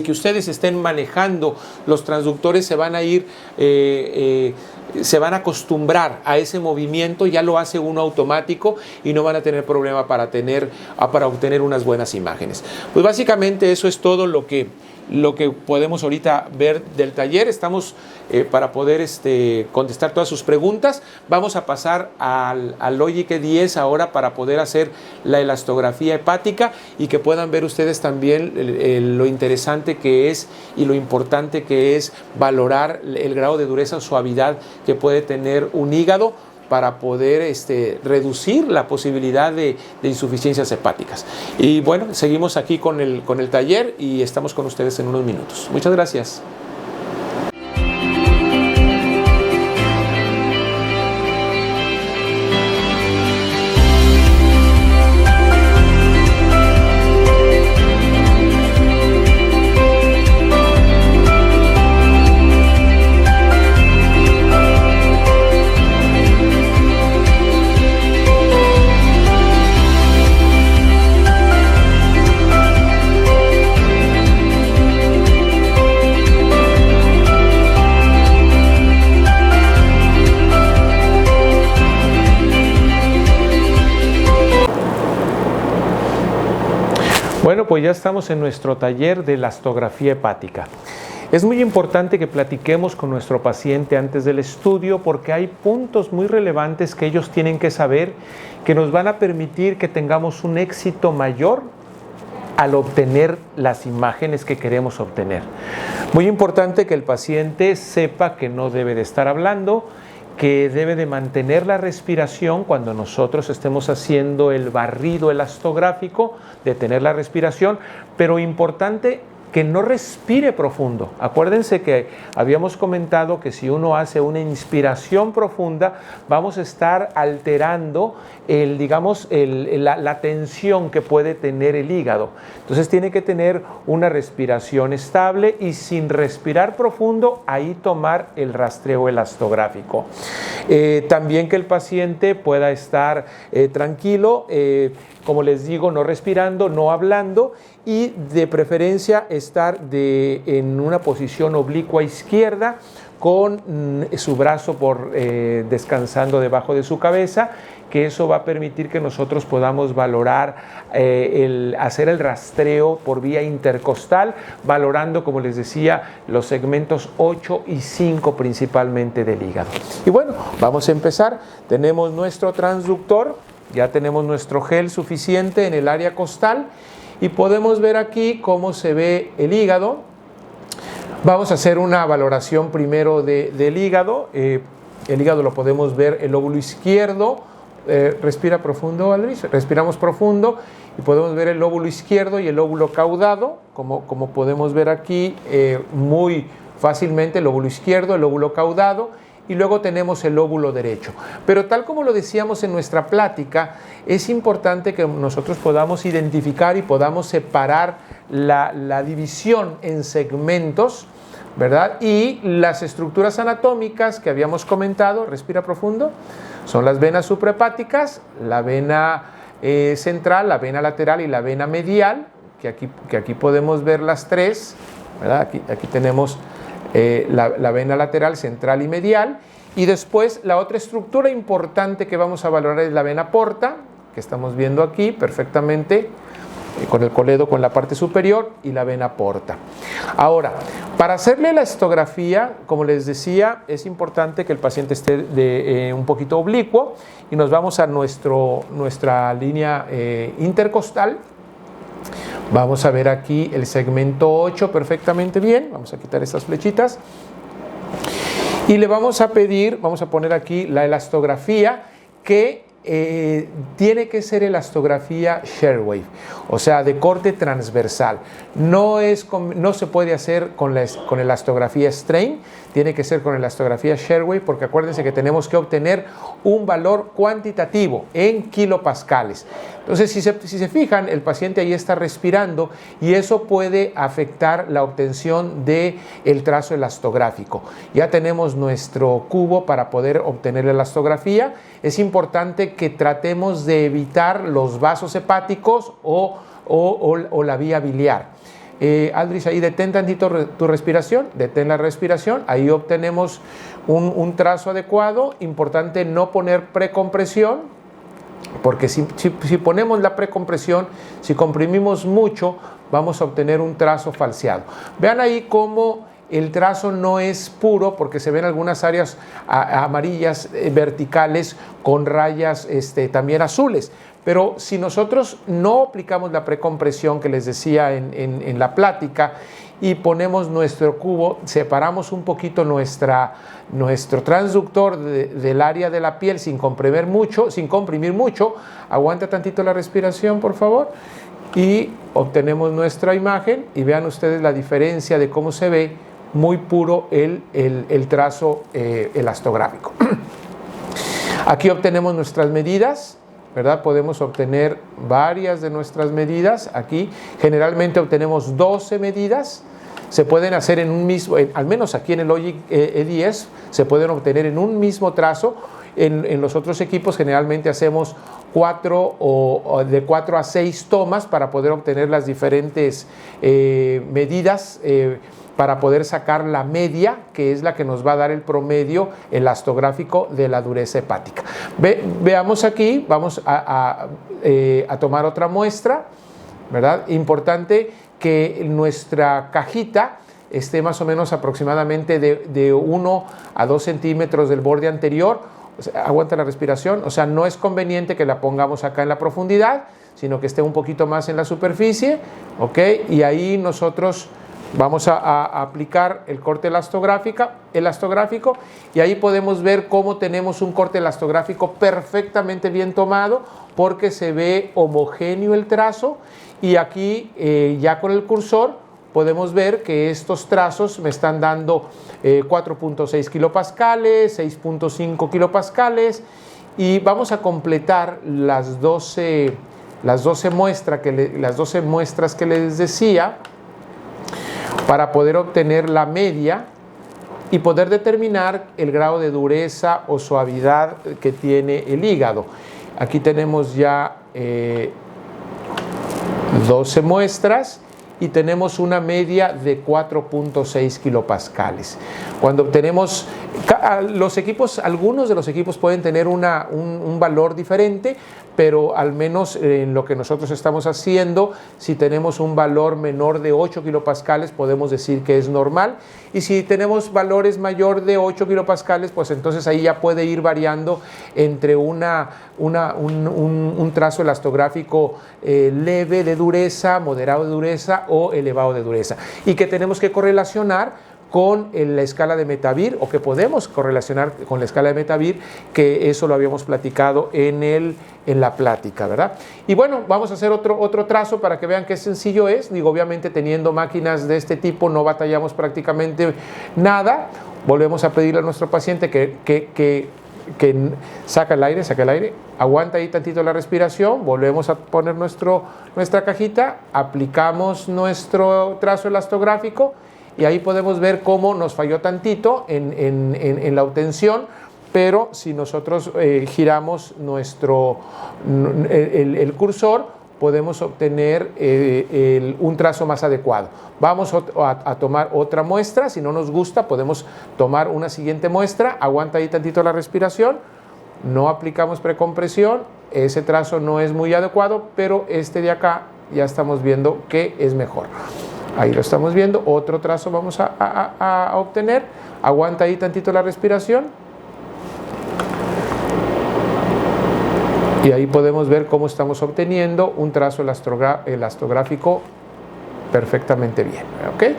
que ustedes estén manejando los transductores se van a ir, se van a acostumbrar a ese movimiento, ya lo hace uno automático y no van a tener problema para obtener unas buenas imágenes. Pues básicamente eso es todo lo que podemos ahorita ver del taller. Estamos para poder contestar todas sus preguntas. Vamos a pasar al Logic E10 ahora para poder hacer la elastografía hepática y que puedan ver ustedes también lo interesante que es y lo importante que es valorar el grado de dureza o suavidad que puede tener un hígado para poder reducir la posibilidad de insuficiencias hepáticas. Y bueno, seguimos aquí con el taller y estamos con ustedes en unos minutos. Muchas gracias. Bueno, pues ya estamos en nuestro taller de elastografía hepática. Es muy importante que platiquemos con nuestro paciente antes del estudio porque hay puntos muy relevantes que ellos tienen que saber que nos van a permitir que tengamos un éxito mayor al obtener las imágenes que queremos obtener. Muy importante que el paciente sepa que no debe de estar hablando, que debe de mantener la respiración cuando nosotros estemos haciendo el barrido elastográfico, detener la respiración, pero importante que no respire profundo. Acuérdense que habíamos comentado que si uno hace una inspiración profunda, vamos a estar alterando la tensión que puede tener el hígado. Entonces tiene que tener una respiración estable y sin respirar profundo, ahí tomar el rastreo elastográfico. También que el paciente pueda estar tranquilo, como les digo, no respirando, no hablando y de preferencia estar en una posición oblicua izquierda con su brazo descansando debajo de su cabeza, que eso va a permitir que nosotros podamos valorar, hacer el rastreo por vía intercostal, valorando, como les decía, los segmentos 8 y 5 principalmente del hígado. Y bueno, vamos a empezar. Tenemos nuestro transductor, ya tenemos nuestro gel suficiente en el área costal y podemos ver aquí cómo se ve el hígado. Vamos a hacer una valoración primero del hígado. El hígado lo podemos ver, el lóbulo izquierdo. Respira profundo, Aldrich. Respiramos profundo y podemos ver el lóbulo izquierdo y el lóbulo caudado, como podemos ver aquí muy fácilmente, el lóbulo izquierdo, el lóbulo caudado. Y luego tenemos el lóbulo derecho. Pero tal como lo decíamos en nuestra plática, es importante que nosotros podamos identificar y podamos separar la división en segmentos, ¿verdad? Y las estructuras anatómicas que habíamos comentado, respira profundo, son las venas suprahepáticas, la vena central, la vena lateral y la vena medial, que aquí podemos ver las tres, ¿verdad? Aquí tenemos la vena lateral, central y medial, y después la otra estructura importante que vamos a valorar es la vena porta, que estamos viendo aquí perfectamente, con el coledo con la parte superior y la vena porta. Ahora, Para hacerle la elastografía, como les decía, es importante que el paciente esté un poquito oblicuo y nos vamos a nuestra línea intercostal. Vamos a ver aquí el segmento 8 perfectamente bien. Vamos a quitar estas flechitas. Y le vamos a pedir, vamos a poner aquí la elastografía que tiene que ser elastografía Sherway, o sea, de corte transversal. No se puede hacer con elastografía Strain, tiene que ser con elastografía Sherway, porque acuérdense que tenemos que obtener un valor cuantitativo en kilopascales. Entonces, si se fijan, el paciente ahí está respirando y eso puede afectar la obtención del trazo elastográfico. Ya tenemos nuestro cubo para poder obtener la elastografía. Es importante que tratemos de evitar los vasos hepáticos o la vía biliar. Aldris, ahí detén tantito tu respiración, detén la respiración, ahí obtenemos un trazo adecuado. Importante no poner precompresión, porque si ponemos la precompresión, si comprimimos mucho, vamos a obtener un trazo falseado. Vean ahí cómo el trazo no es puro, porque se ven algunas áreas amarillas verticales con rayas también azules. Pero si nosotros no aplicamos la precompresión que les decía en la plática y ponemos nuestro cubo, separamos un poquito nuestro transductor del área de la piel sin comprimir mucho, aguanta tantito la respiración, por favor, y obtenemos nuestra imagen y vean ustedes la diferencia de cómo se ve muy puro el trazo elastográfico. Aquí obtenemos nuestras medidas, ¿verdad? Podemos obtener varias de nuestras medidas. Aquí generalmente obtenemos 12 medidas. Se pueden hacer en un mismo, al menos aquí en el Logic E10, se pueden obtener en un mismo trazo. En los otros equipos generalmente hacemos de 4 a 6 tomas para poder obtener las diferentes medidas, para poder sacar la media, que es la que nos va a dar el promedio elastográfico de la dureza hepática. Veamos aquí, vamos a tomar otra muestra, ¿verdad? Importante que nuestra cajita esté más o menos aproximadamente de 1 a 2 centímetros del borde anterior. O sea, aguanta la respiración, o sea, no es conveniente que la pongamos acá en la profundidad, sino que esté un poquito más en la superficie, ¿ok? Y ahí nosotros vamos a aplicar el corte elastográfico y ahí podemos ver cómo tenemos un corte elastográfico perfectamente bien tomado, porque se ve homogéneo el trazo. Y aquí ya con el cursor podemos ver que estos trazos me están dando 4.6 kilopascales, 6.5 kilopascales, y vamos a completar las 12 muestras que les decía, para poder obtener la media y poder determinar el grado de dureza o suavidad que tiene el hígado. Aquí tenemos ya 12 muestras y tenemos una media de 4.6 kilopascales. Cuando obtenemos algunos de los equipos pueden tener un valor diferente, pero al menos en lo que nosotros estamos haciendo, si tenemos un valor menor de 8 kilopascales, podemos decir que es normal. Y si tenemos valores mayor de 8 kilopascales, pues entonces ahí ya puede ir variando entre un trazo elastográfico leve de dureza, moderado de dureza o elevado de dureza. Y que tenemos que correlacionar con la escala de Metavir, o que podemos correlacionar con la escala de Metavir, que eso lo habíamos platicado en la plática, ¿verdad? Y bueno, vamos a hacer otro trazo para que vean qué sencillo es. Digo, obviamente teniendo máquinas de este tipo no batallamos prácticamente nada. Volvemos a pedirle a nuestro paciente que saca el aire, aguanta ahí tantito la respiración, volvemos a poner nuestra cajita, aplicamos nuestro trazo elastográfico y ahí podemos ver cómo nos falló tantito en la obtención, pero si nosotros giramos el cursor, podemos obtener un trazo más adecuado. Vamos a tomar otra muestra. Si no nos gusta, podemos tomar una siguiente muestra. Aguanta ahí tantito la respiración. No aplicamos precompresión. Ese trazo no es muy adecuado, pero este de acá ya estamos viendo que es mejor. Ahí lo estamos viendo. Otro trazo vamos a obtener. Aguanta ahí tantito la respiración. Y ahí podemos ver cómo estamos obteniendo un trazo elastográfico perfectamente bien. ¿Okay?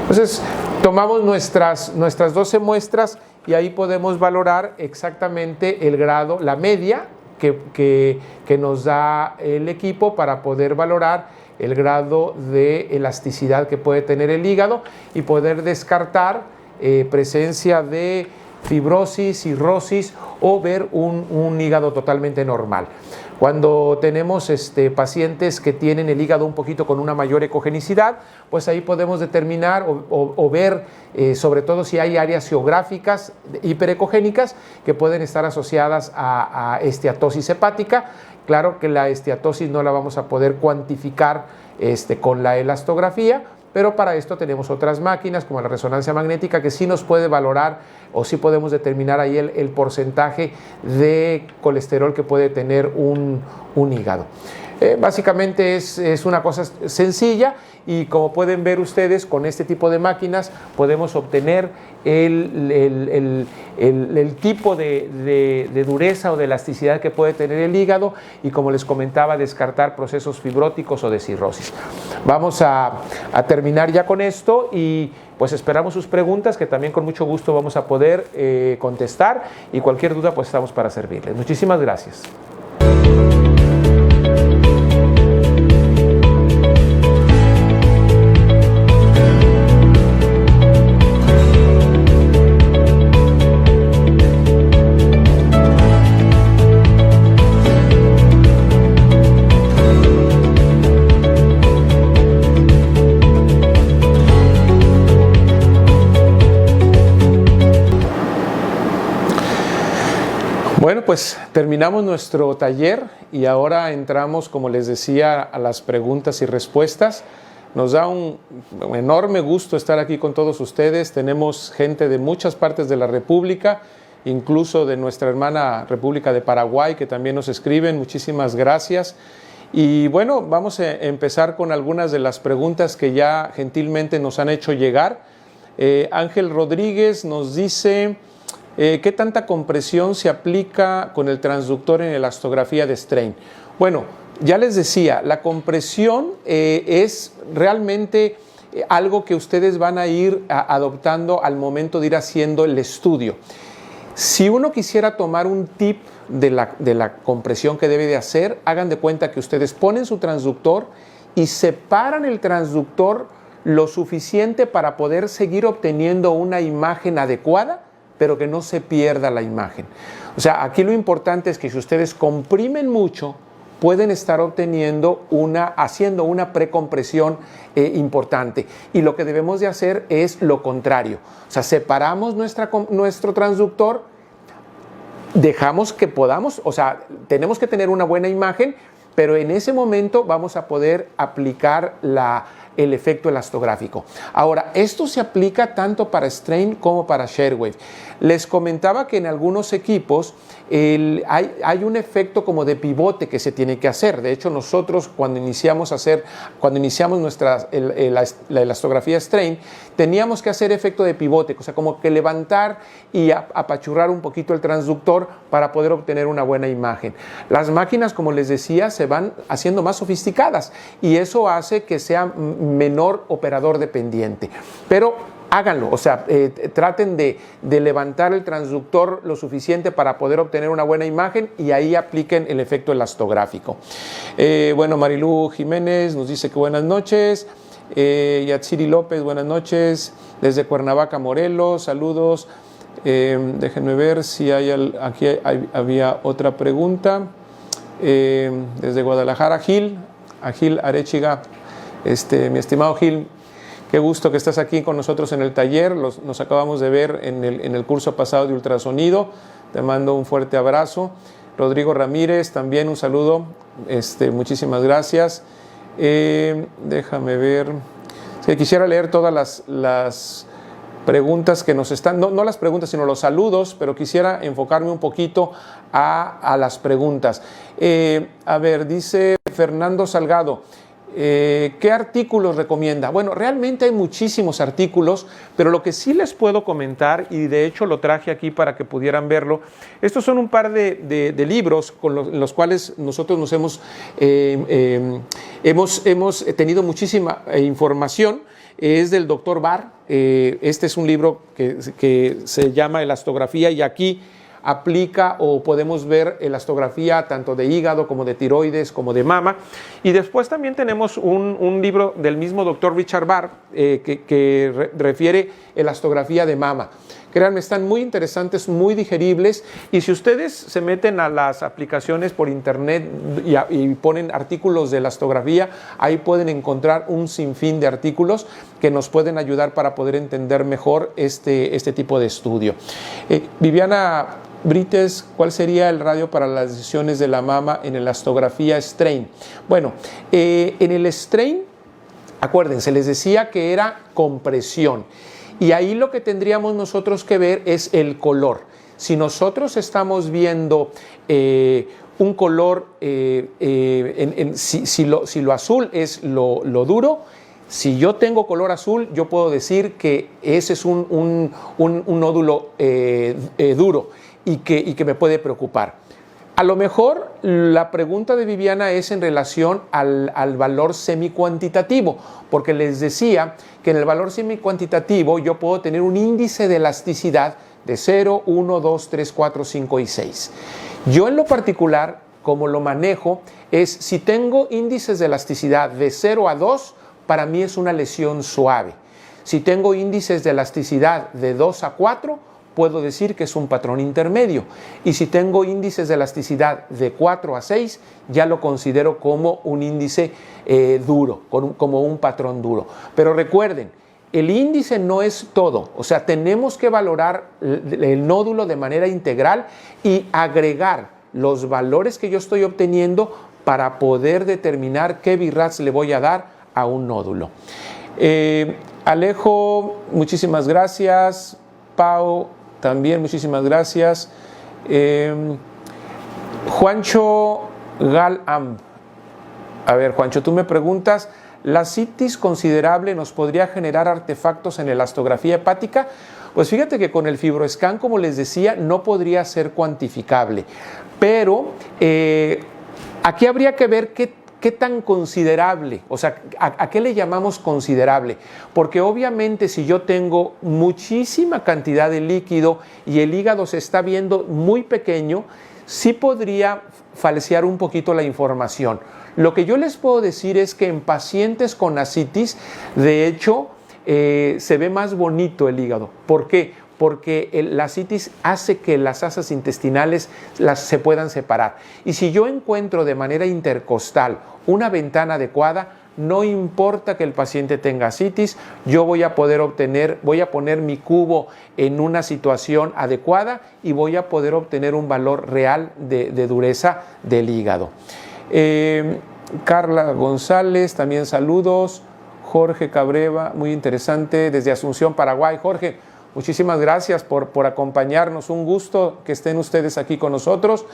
Entonces, tomamos nuestras 12 muestras y ahí podemos valorar exactamente el grado, la media que nos da el equipo para poder valorar el grado de elasticidad que puede tener el hígado y poder descartar presencia de fibrosis, cirrosis o ver un hígado totalmente normal. Cuando tenemos pacientes que tienen el hígado un poquito con una mayor ecogenicidad, pues ahí podemos determinar o ver sobre todo si hay áreas geográficas hiperecogénicas que pueden estar asociadas a esteatosis hepática. Claro que la esteatosis no la vamos a poder cuantificar con la elastografía, pero para esto tenemos otras máquinas como la resonancia magnética que sí nos puede valorar o sí podemos determinar ahí el porcentaje de colesterol que puede tener un hígado. Básicamente es una cosa sencilla y como pueden ver ustedes con este tipo de máquinas podemos obtener el tipo de dureza o de elasticidad que puede tener el hígado y como les comentaba descartar procesos fibróticos o de cirrosis. Vamos a terminar ya con esto y pues esperamos sus preguntas que también con mucho gusto vamos a poder contestar y cualquier duda pues estamos para servirles. Muchísimas gracias. Bueno, pues terminamos nuestro taller y ahora entramos, como les decía, a las preguntas y respuestas. Nos da un enorme gusto estar aquí con todos ustedes. Tenemos gente de muchas partes de la República, incluso de nuestra hermana República de Paraguay, que también nos escriben. Muchísimas gracias. Y bueno, vamos a empezar con algunas de las preguntas que ya gentilmente nos han hecho llegar. Ángel Rodríguez nos dice... ¿qué tanta compresión se aplica con el transductor en elastografía de strain? Bueno, ya les decía, la compresión es realmente algo que ustedes van a ir adoptando al momento de ir haciendo el estudio. Si uno quisiera tomar un tip de la compresión que debe de hacer, hagan de cuenta que ustedes ponen su transductor y separan el transductor lo suficiente para poder seguir obteniendo una imagen adecuada, pero que no se pierda la imagen. O sea, aquí lo importante es que si ustedes comprimen mucho, pueden estar haciendo una precompresión importante. Y lo que debemos de hacer es lo contrario. O sea, separamos nuestro transductor, dejamos que podamos, o sea, tenemos que tener una buena imagen, pero en ese momento vamos a poder aplicar el efecto elastográfico. Ahora, esto se aplica tanto para strain como para Sharewave. Les comentaba que en algunos equipos hay un efecto como de pivote que se tiene que hacer. De hecho, nosotros cuando iniciamos la elastografía strain, teníamos que hacer efecto de pivote, o sea, como que levantar y apachurrar un poquito el transductor para poder obtener una buena imagen. Las máquinas, como les decía, se van haciendo más sofisticadas y eso hace que sea menor operador dependiente. Pero háganlo, o sea, traten de levantar el transductor lo suficiente para poder obtener una buena imagen y ahí apliquen el efecto elastográfico. Bueno, Marilú Jiménez nos dice que buenas noches. Yatsiri López, buenas noches. Desde Cuernavaca, Morelos, saludos. Déjenme ver si había otra pregunta. Desde Guadalajara, Gil Arechiga. Mi estimado Gil, qué gusto que estás aquí con nosotros en el taller. Nos acabamos de ver en el curso pasado de ultrasonido. Te mando un fuerte abrazo. Rodrigo Ramírez, también un saludo. Muchísimas gracias. Déjame ver. Quisiera leer todas las preguntas que nos están, no las preguntas, sino los saludos, pero quisiera enfocarme un poquito a las preguntas. A ver, dice Fernando Salgado. ¿Qué artículos recomienda? Bueno, realmente hay muchísimos artículos, pero lo que sí les puedo comentar, y de hecho lo traje aquí para que pudieran verlo, estos son un par de libros con los cuales nosotros nos hemos tenido muchísima información. Es del doctor Barr. Este es un libro que se llama Elastografía, y aquí aplica o podemos ver elastografía tanto de hígado como de tiroides como de mama. Y después también tenemos un libro del mismo doctor Richard Barr que refiere elastografía de mama. Créanme, están muy interesantes, muy digeribles, y si ustedes se meten a las aplicaciones por internet y ponen artículos de elastografía, ahí pueden encontrar un sinfín de artículos que nos pueden ayudar para poder entender mejor este tipo de estudio. Viviana Brites, ¿cuál sería el radio para las decisiones de la mama en elastografía strain? Bueno, en el strain, acuérdense, les decía que era compresión. Y ahí lo que tendríamos nosotros que ver es el color. Si nosotros estamos viendo un color, si lo azul es lo duro, si yo tengo color azul, yo puedo decir que ese es un nódulo duro y que me puede preocupar. A lo mejor la pregunta de Viviana es en relación al valor semicuantitativo, porque les decía que en el valor semicuantitativo yo puedo tener un índice de elasticidad de 0, 1, 2, 3, 4, 5 y 6. Yo en lo particular, como lo manejo, es si tengo índices de elasticidad de 0 a 2, para mí es una lesión suave. Si tengo índices de elasticidad de 2 a 4, puedo decir que es un patrón intermedio. Y si tengo índices de elasticidad de 4 a 6, ya lo considero como un índice duro, como un patrón duro. Pero recuerden, el índice no es todo. O sea, tenemos que valorar el nódulo de manera integral y agregar los valores que yo estoy obteniendo para poder determinar qué BI-RADS le voy a dar a un nódulo. Alejo, muchísimas gracias. Pau, también muchísimas gracias. Juancho Galam. A ver, Juancho, tú me preguntas, ¿la citis considerable nos podría generar artefactos en elastografía hepática? Pues fíjate que con el FibroScan, como les decía, no podría ser cuantificable. Pero aquí habría que ver ¿qué tan considerable? O sea, ¿a qué le llamamos considerable? Porque obviamente si yo tengo muchísima cantidad de líquido y el hígado se está viendo muy pequeño, sí podría falsear un poquito la información. Lo que yo les puedo decir es que en pacientes con ascitis, de hecho, se ve más bonito el hígado. ¿Por qué? Porque la ascitis hace que las asas intestinales se puedan separar. Y si yo encuentro de manera intercostal una ventana adecuada, no importa que el paciente tenga ascitis, yo voy a poner mi cubo en una situación adecuada y voy a poder obtener un valor real de dureza del hígado. Carla González, también saludos. Jorge Cabrera, muy interesante, desde Asunción, Paraguay. Jorge, muchísimas gracias por acompañarnos. Un gusto que estén ustedes aquí con nosotros.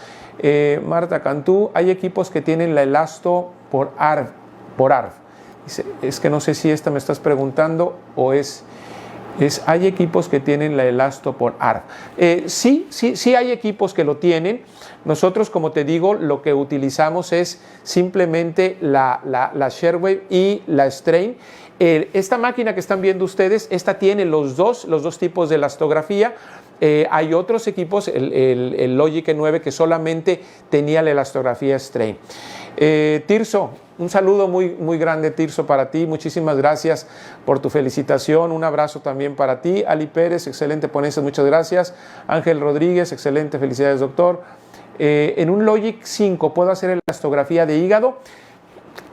Marta Cantú, hay equipos que tienen la elasto por ARV. Dice, es que no sé si esta me estás preguntando o hay equipos que tienen la elasto por ARV. Sí hay equipos que lo tienen. Nosotros, como te digo, lo que utilizamos es simplemente la Sharewave y la Strain. Esta máquina que están viendo ustedes, esta tiene los dos tipos de elastografía. Hay otros equipos, el Logic E9, que solamente tenía la elastografía Strain. Tirso, un saludo muy grande, Tirso, para ti. Muchísimas gracias por tu felicitación. Un abrazo también para ti. Ali Pérez, excelente ponencia, muchas gracias. Ángel Rodríguez, excelente, felicidades, doctor. En un Logic 5, ¿puedo hacer elastografía de hígado?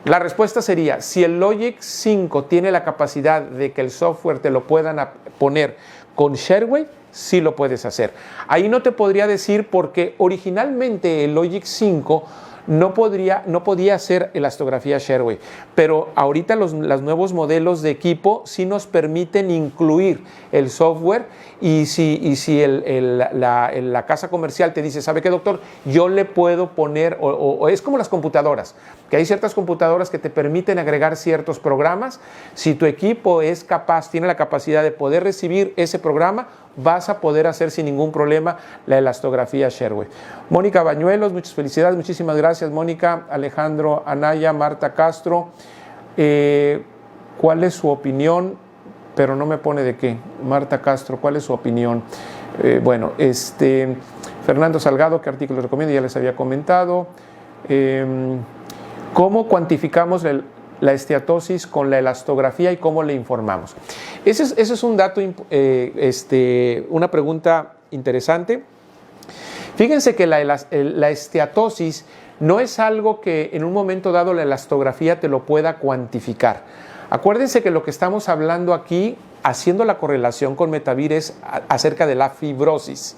La respuesta sería, si el Logic 5 tiene la capacidad de que el software te lo puedan poner con Sharewave, sí lo puedes hacer. Ahí no te podría decir porque originalmente el Logic 5 no podía hacer elastografía Sherway, pero ahorita los nuevos modelos de equipo sí nos permiten incluir el software y si la casa comercial te dice, ¿sabe qué, doctor? Yo le puedo poner, o es como las computadoras, que hay ciertas computadoras que te permiten agregar ciertos programas. Si tu equipo es capaz, tiene la capacidad de poder recibir ese programa, vas a poder hacer sin ningún problema la elastografía Sherway. Mónica Bañuelos, muchas felicidades, muchísimas gracias Mónica. Alejandro Anaya, Marta Castro, ¿cuál es su opinión? Pero no me pone de qué. Marta Castro, ¿cuál es su opinión? Fernando Salgado, ¿qué artículo recomienda? Ya les había comentado. ¿Cómo cuantificamos la esteatosis con la elastografía y cómo le informamos? Ese es un dato, una pregunta interesante. Fíjense que la esteatosis no es algo que en un momento dado la elastografía te lo pueda cuantificar. Acuérdense que lo que estamos hablando aquí, haciendo la correlación con Metavir, es acerca de la fibrosis.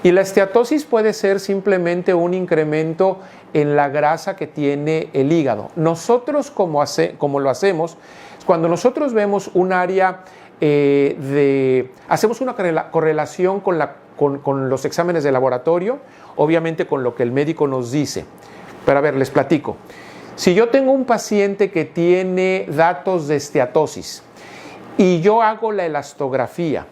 Y la esteatosis puede ser simplemente un incremento en la grasa que tiene el hígado. Nosotros, como lo hacemos, cuando nosotros vemos un área hacemos una correlación con los exámenes de laboratorio, obviamente con lo que el médico nos dice. Pero a ver, les platico. Si yo tengo un paciente que tiene datos de esteatosis y yo hago la elastografía,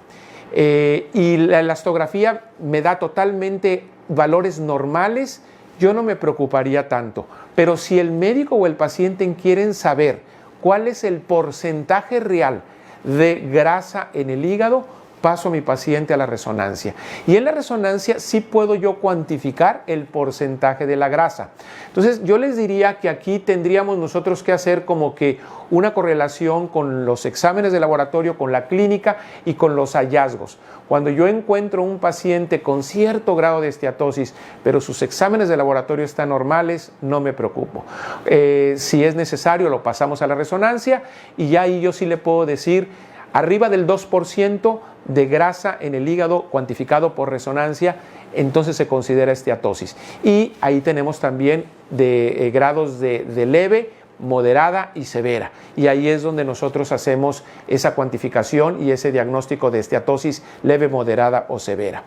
y la elastografía me da totalmente valores normales, yo no me preocuparía tanto. Pero si el médico o el paciente quieren saber cuál es el porcentaje real de grasa en el hígado, paso a mi paciente a la resonancia. Y en la resonancia sí puedo yo cuantificar el porcentaje de la grasa. Entonces yo les diría que aquí tendríamos nosotros que hacer como que una correlación con los exámenes de laboratorio, con la clínica y con los hallazgos. Cuando yo encuentro un paciente con cierto grado de esteatosis, pero sus exámenes de laboratorio están normales, no me preocupo. Si es necesario, lo pasamos a la resonancia y ya ahí yo sí le puedo decir, arriba del 2% de grasa en el hígado cuantificado por resonancia, entonces se considera esteatosis. Y ahí tenemos también de grados de leve, moderada y severa. Y ahí es donde nosotros hacemos esa cuantificación y ese diagnóstico de esteatosis leve, moderada o severa.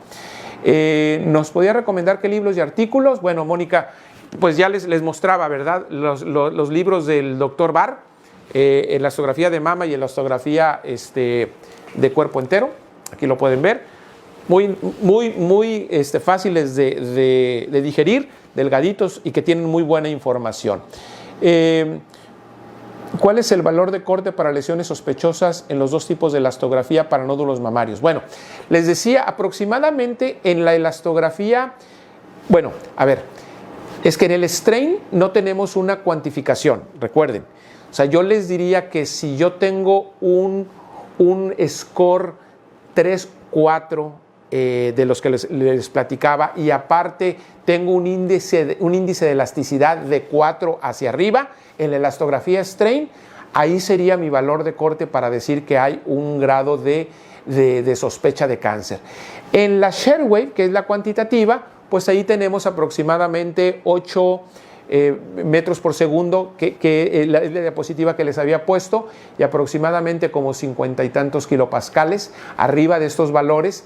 ¿Nos podía recomendar qué libros y artículos? Bueno, Mónica, pues ya les mostraba, ¿verdad? Los libros del doctor Barr, elastografía de mama y elastografía de cuerpo entero. Aquí lo pueden ver. Muy fáciles de digerir, delgaditos y que tienen muy buena información. ¿Cuál es el valor de corte para lesiones sospechosas en los dos tipos de elastografía para nódulos mamarios? Bueno, les decía aproximadamente en la elastografía, bueno, a ver, es que en el strain no tenemos una cuantificación, recuerden. O sea, yo les diría que si yo tengo un score 3, 4 de los que les platicaba y aparte tengo un índice de elasticidad de 4 hacia arriba, en la elastografía strain, ahí sería mi valor de corte para decir que hay un grado de sospecha de cáncer. En la Sherway, que es la cuantitativa, pues ahí tenemos aproximadamente 8 metros por segundo, que es la diapositiva que les había puesto, y aproximadamente como 50 y tantos kilopascales. Arriba de estos valores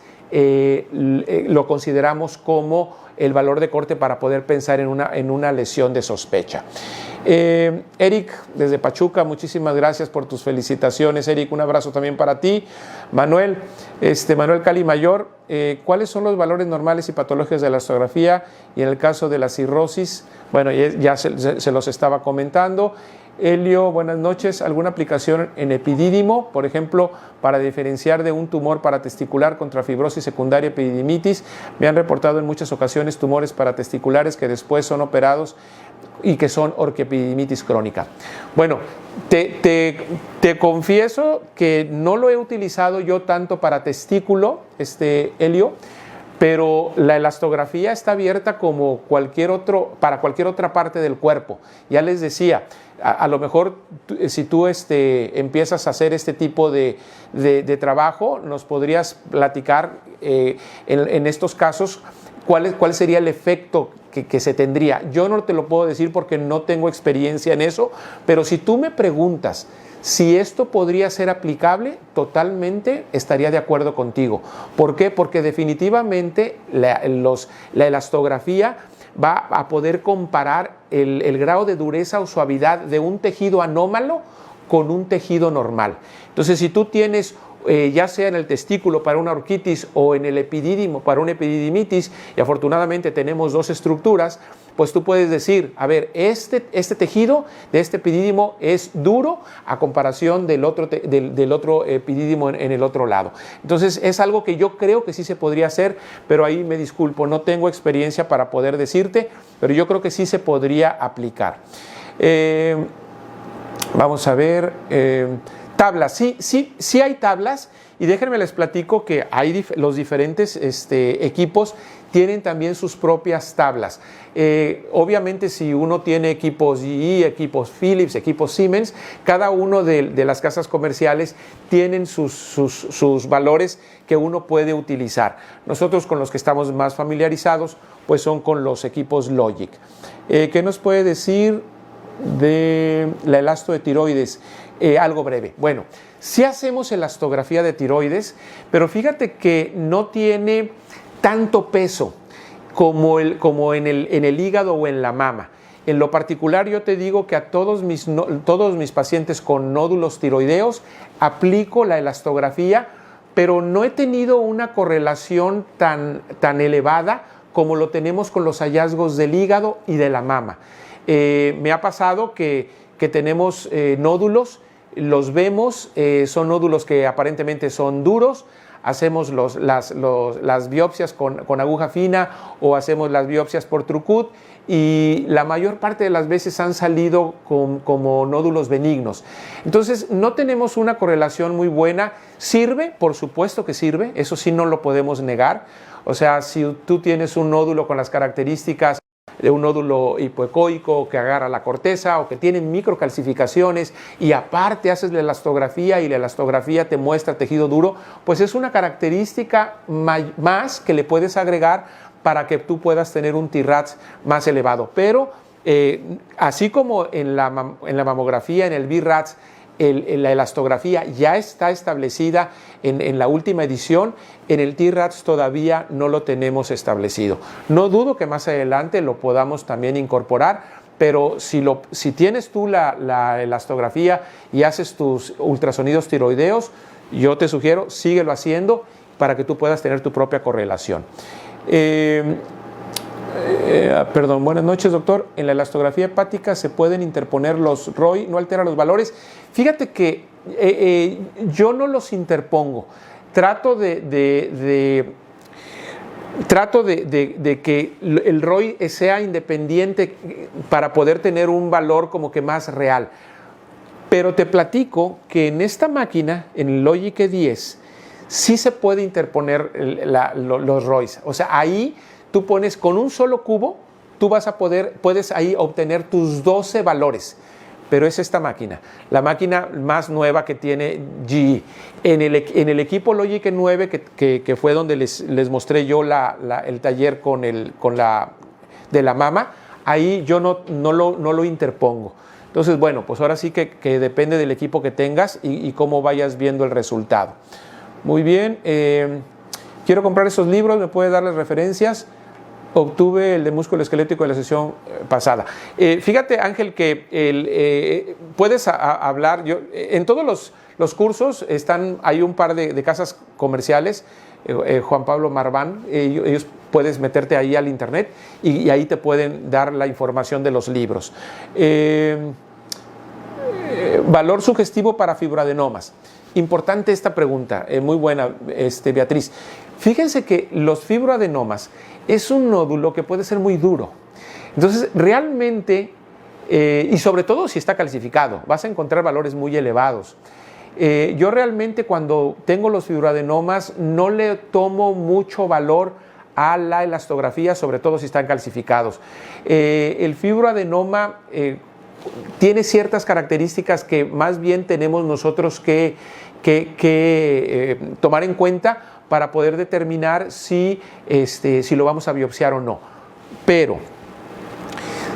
lo consideramos como el valor de corte para poder pensar en una lesión de sospecha. Eric, desde Pachuca, muchísimas gracias por tus felicitaciones. Eric, un abrazo también para ti. Manuel Cali Mayor, ¿cuáles son los valores normales y patológicos de la elastografía? Y en el caso de la cirrosis, bueno, ya se los estaba comentando. Elio, buenas noches. ¿Alguna aplicación en epidídimo, por ejemplo, para diferenciar de un tumor paratesticular contra fibrosis secundaria epididimitis? Me han reportado en muchas ocasiones tumores paratesticulares que después son operados y que son orquiepididimitis crónica. Bueno, te confieso que no lo he utilizado yo tanto para testículo, Elio, pero la elastografía está abierta como para cualquier otra parte del cuerpo. Ya les decía, a lo mejor si tú empiezas a hacer este tipo de trabajo, nos podrías platicar en estos casos ¿cuál sería el efecto que se tendría? Yo no te lo puedo decir porque no tengo experiencia en eso, pero si tú me preguntas si esto podría ser aplicable, totalmente estaría de acuerdo contigo. ¿Por qué? Porque definitivamente la elastografía va a poder comparar el grado de dureza o suavidad de un tejido anómalo con un tejido normal. Entonces, si tú tienes ya sea en el testículo para una orquitis o en el epidídimo para una epididimitis, y afortunadamente tenemos dos estructuras, pues tú puedes decir, a ver, este tejido de este epidídimo es duro a comparación del otro epidídimo en el otro lado. Entonces es algo que yo creo que sí se podría hacer, pero ahí me disculpo, no tengo experiencia para poder decirte, pero yo creo que sí se podría aplicar. Vamos a ver, tablas, sí hay tablas, y déjenme les platico que hay los diferentes equipos tienen también sus propias tablas. Obviamente si uno tiene equipos GE, equipos Philips, equipos Siemens, cada uno de las casas comerciales tienen sus valores que uno puede utilizar. Nosotros con los que estamos más familiarizados pues son con los equipos Logic. ¿Qué nos puede decir de la elasto de tiroides? Algo breve. Bueno, sí hacemos elastografía de tiroides, pero fíjate que no tiene tanto peso como en el hígado o en la mama. En lo particular, yo te digo que a todos mis pacientes con nódulos tiroideos aplico la elastografía, pero no he tenido una correlación tan elevada como lo tenemos con los hallazgos del hígado y de la mama. Me ha pasado que tenemos nódulos, los vemos, son nódulos que aparentemente son duros, hacemos las biopsias con aguja fina o hacemos las biopsias por Trucut y la mayor parte de las veces han salido como nódulos benignos. Entonces no tenemos una correlación muy buena. ¿Sirve? Por supuesto que sirve, eso sí no lo podemos negar. O sea, si tú tienes un nódulo con las características de un nódulo hipoecoico que agarra la corteza o que tiene microcalcificaciones y aparte haces la elastografía y la elastografía te muestra tejido duro, pues es una característica más que le puedes agregar para que tú puedas tener un T-RADS más elevado. Pero así como en la mamografía, en el BRADS, la elastografía ya está establecida en la última edición, en el T-RADS todavía no lo tenemos establecido. No dudo que más adelante lo podamos también incorporar, pero si tienes tú la elastografía y haces tus ultrasonidos tiroideos, yo te sugiero, síguelo haciendo para que tú puedas tener tu propia correlación. Perdón, buenas noches, doctor. En la elastografía hepática se pueden interponer los ROI, no altera los valores. Fíjate que yo no los interpongo. Trato de que el ROI sea independiente para poder tener un valor como que más real. Pero te platico que en esta máquina, en el Logic E10, sí se puede interponer los ROIs. O sea, ahí tú pones con un solo cubo, puedes ahí obtener tus 12 valores, pero es esta máquina, la máquina más nueva que tiene GE. En el equipo Logic E9, que fue donde les mostré yo el taller de la mama, ahí yo no lo interpongo. Entonces, bueno, pues ahora sí que depende del equipo que tengas y cómo vayas viendo el resultado. Muy bien, quiero comprar esos libros, ¿me puede dar las referencias? Obtuve el de músculo esquelético de la sesión pasada. Fíjate, Ángel, que puedes hablar, en todos los cursos hay un par de casas comerciales, Juan Pablo Marván, ellos puedes meterte ahí al internet y ahí te pueden dar la información de los libros. Valor sugestivo para fibroadenomas. Importante esta pregunta, muy buena, Beatriz. Fíjense que los fibroadenomas es un nódulo que puede ser muy duro. Entonces, realmente, y sobre todo si está calcificado, vas a encontrar valores muy elevados. Yo realmente cuando tengo los fibroadenomas no le tomo mucho valor a la elastografía, sobre todo si están calcificados. El fibroadenoma tiene ciertas características que más bien tenemos nosotros que tomar en cuenta para poder determinar si lo vamos a biopsiar o no. Pero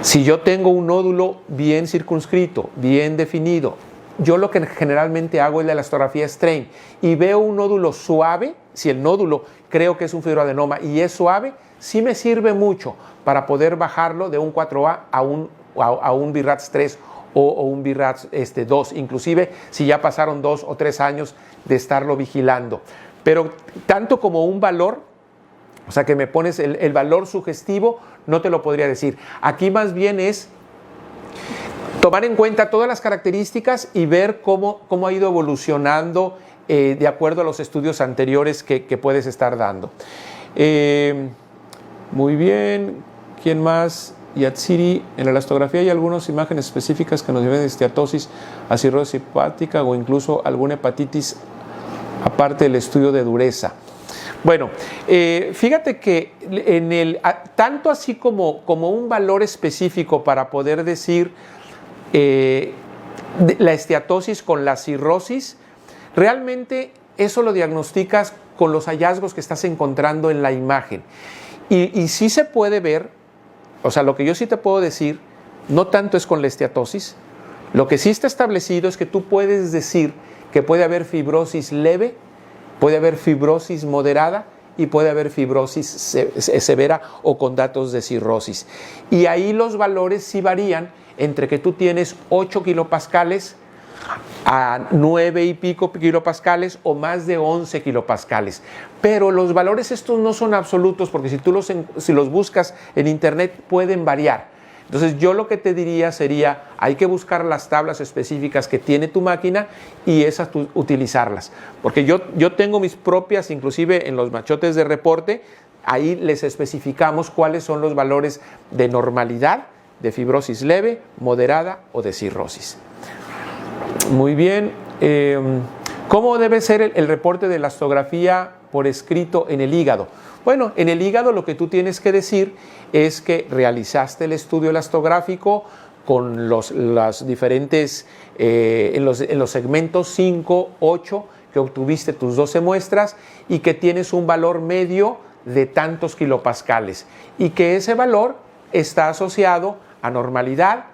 si yo tengo un nódulo bien circunscrito, bien definido, yo lo que generalmente hago es la elastografía strain y veo un nódulo suave. Si el nódulo creo que es un fibroadenoma y es suave, sí me sirve mucho para poder bajarlo de un 4A a un BIRATS 3 o un BIRATS 2, inclusive si ya pasaron 2 o 3 años de estarlo vigilando. Pero tanto como un valor, o sea que me pones el valor sugestivo, no te lo podría decir. Aquí más bien es tomar en cuenta todas las características y ver cómo ha ido evolucionando de acuerdo a los estudios anteriores que puedes estar dando. Muy bien, ¿quién más? Yatsiri, en la elastografía hay algunas imágenes específicas que nos llevan de esteatosis a cirrosis hepática o incluso alguna hepatitis aparte del estudio de dureza. Bueno, fíjate que tanto así como un valor específico para poder decir la esteatosis con la cirrosis, realmente eso lo diagnosticas con los hallazgos que estás encontrando en la imagen. Y sí se puede ver, o sea, lo que yo sí te puedo decir, no tanto es con la esteatosis, lo que sí está establecido es que tú puedes decir que puede haber fibrosis leve, puede haber fibrosis moderada y puede haber fibrosis severa o con datos de cirrosis. Y ahí los valores sí varían entre que tú tienes 8 kilopascales a 9 y pico kilopascales o más de 11 kilopascales. Pero los valores estos no son absolutos porque si los buscas en internet pueden variar. Entonces yo lo que te diría sería, hay que buscar las tablas específicas que tiene tu máquina y esas utilizarlas. Porque yo tengo mis propias, inclusive en los machotes de reporte, ahí les especificamos cuáles son los valores de normalidad, de fibrosis leve, moderada o de cirrosis. Muy bien. ¿Cómo debe ser el reporte de elastografía por escrito en el hígado? Bueno, en el hígado lo que tú tienes que decir es que realizaste el estudio elastográfico con las diferentes, en los segmentos 5, 8, que obtuviste tus 12 muestras y que tienes un valor medio de tantos kilopascales y que ese valor está asociado a normalidad,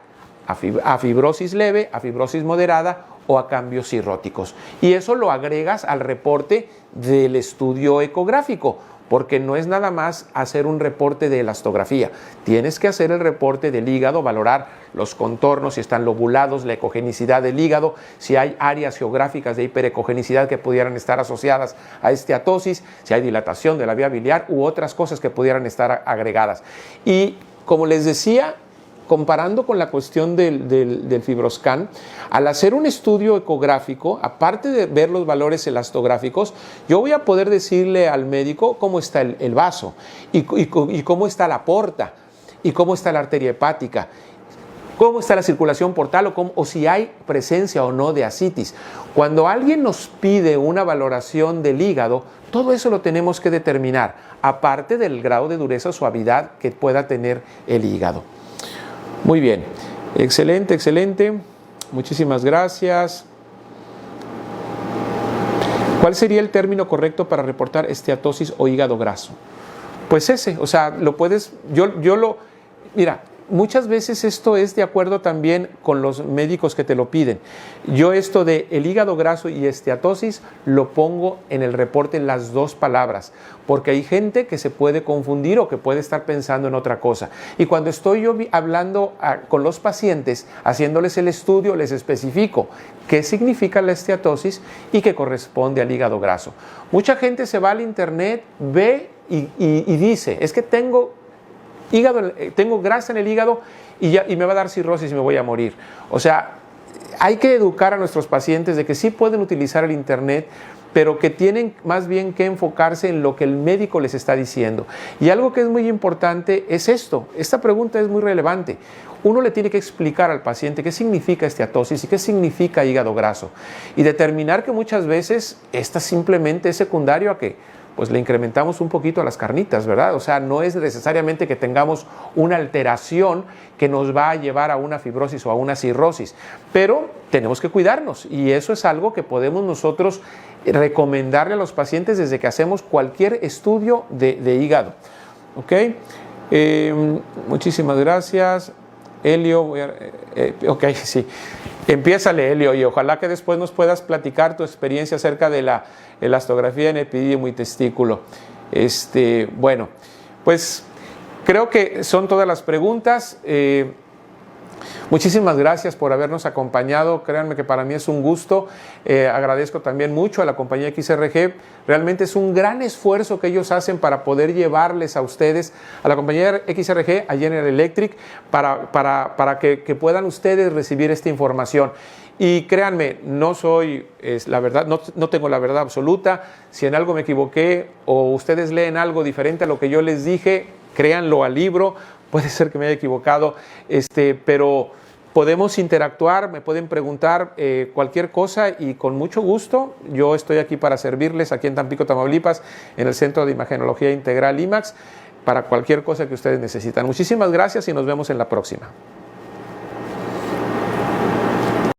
a fibrosis leve, a fibrosis moderada o a cambios cirróticos. Y eso lo agregas al reporte del estudio ecográfico, porque no es nada más hacer un reporte de elastografía. Tienes que hacer el reporte del hígado, valorar los contornos, si están lobulados, la ecogenicidad del hígado, si hay áreas geográficas de hiperecogenicidad que pudieran estar asociadas a esteatosis, si hay dilatación de la vía biliar u otras cosas que pudieran estar agregadas. Y como les decía, comparando con la cuestión del FibroScan, al hacer un estudio ecográfico, aparte de ver los valores elastográficos, yo voy a poder decirle al médico cómo está el vaso y cómo está la porta y cómo está la arteria hepática, cómo está la circulación portal o si hay presencia o no de ascitis. Cuando alguien nos pide una valoración del hígado, todo eso lo tenemos que determinar, aparte del grado de dureza o suavidad que pueda tener el hígado. Muy bien, excelente, excelente. Muchísimas gracias. ¿Cuál sería el término correcto para reportar esteatosis o hígado graso? Pues ese, o sea, lo puedes, mira, muchas veces esto es de acuerdo también con los médicos que te lo piden. Yo esto de el hígado graso y esteatosis lo pongo en el reporte en las dos palabras, porque hay gente que se puede confundir o que puede estar pensando en otra cosa. Y cuando estoy yo hablando con los pacientes, haciéndoles el estudio, les especifico qué significa la esteatosis y qué corresponde al hígado graso. Mucha gente se va al internet, ve y dice, es que tengo grasa en el hígado y me va a dar cirrosis y me voy a morir. O sea, hay que educar a nuestros pacientes de que sí pueden utilizar el internet, pero que tienen más bien que enfocarse en lo que el médico les está diciendo. Y algo que es muy importante es esto. Esta pregunta es muy relevante. Uno le tiene que explicar al paciente qué significa esteatosis y qué significa hígado graso. Y determinar que muchas veces esta simplemente es secundario a que pues le incrementamos un poquito a las carnitas, ¿verdad? O sea, no es necesariamente que tengamos una alteración que nos va a llevar a una fibrosis o a una cirrosis, pero tenemos que cuidarnos y eso es algo que podemos nosotros recomendarle a los pacientes desde que hacemos cualquier estudio de hígado. ¿Ok? Muchísimas gracias. Elio, ok, sí. Empiézale, Elio, y ojalá que después nos puedas platicar tu experiencia acerca de la elastografía en epidídimo y testículo. Bueno, pues creo que son todas las preguntas. Muchísimas gracias por habernos acompañado. Créanme que para mí es un gusto. Agradezco también mucho a la compañía XRG. Realmente es un gran esfuerzo que ellos hacen para poder llevarles a ustedes, a la compañía XRG, a General Electric, para que puedan ustedes recibir esta información. Y créanme, no soy, la verdad, no tengo la verdad absoluta. Si en algo me equivoqué o ustedes leen algo diferente a lo que yo les dije, créanlo al libro. Puede ser que me haya equivocado, pero podemos interactuar, me pueden preguntar cualquier cosa y con mucho gusto yo estoy aquí para servirles aquí en Tampico, Tamaulipas, en el Centro de Imagenología Integral IMAX, para cualquier cosa que ustedes necesitan. Muchísimas gracias y nos vemos en la próxima.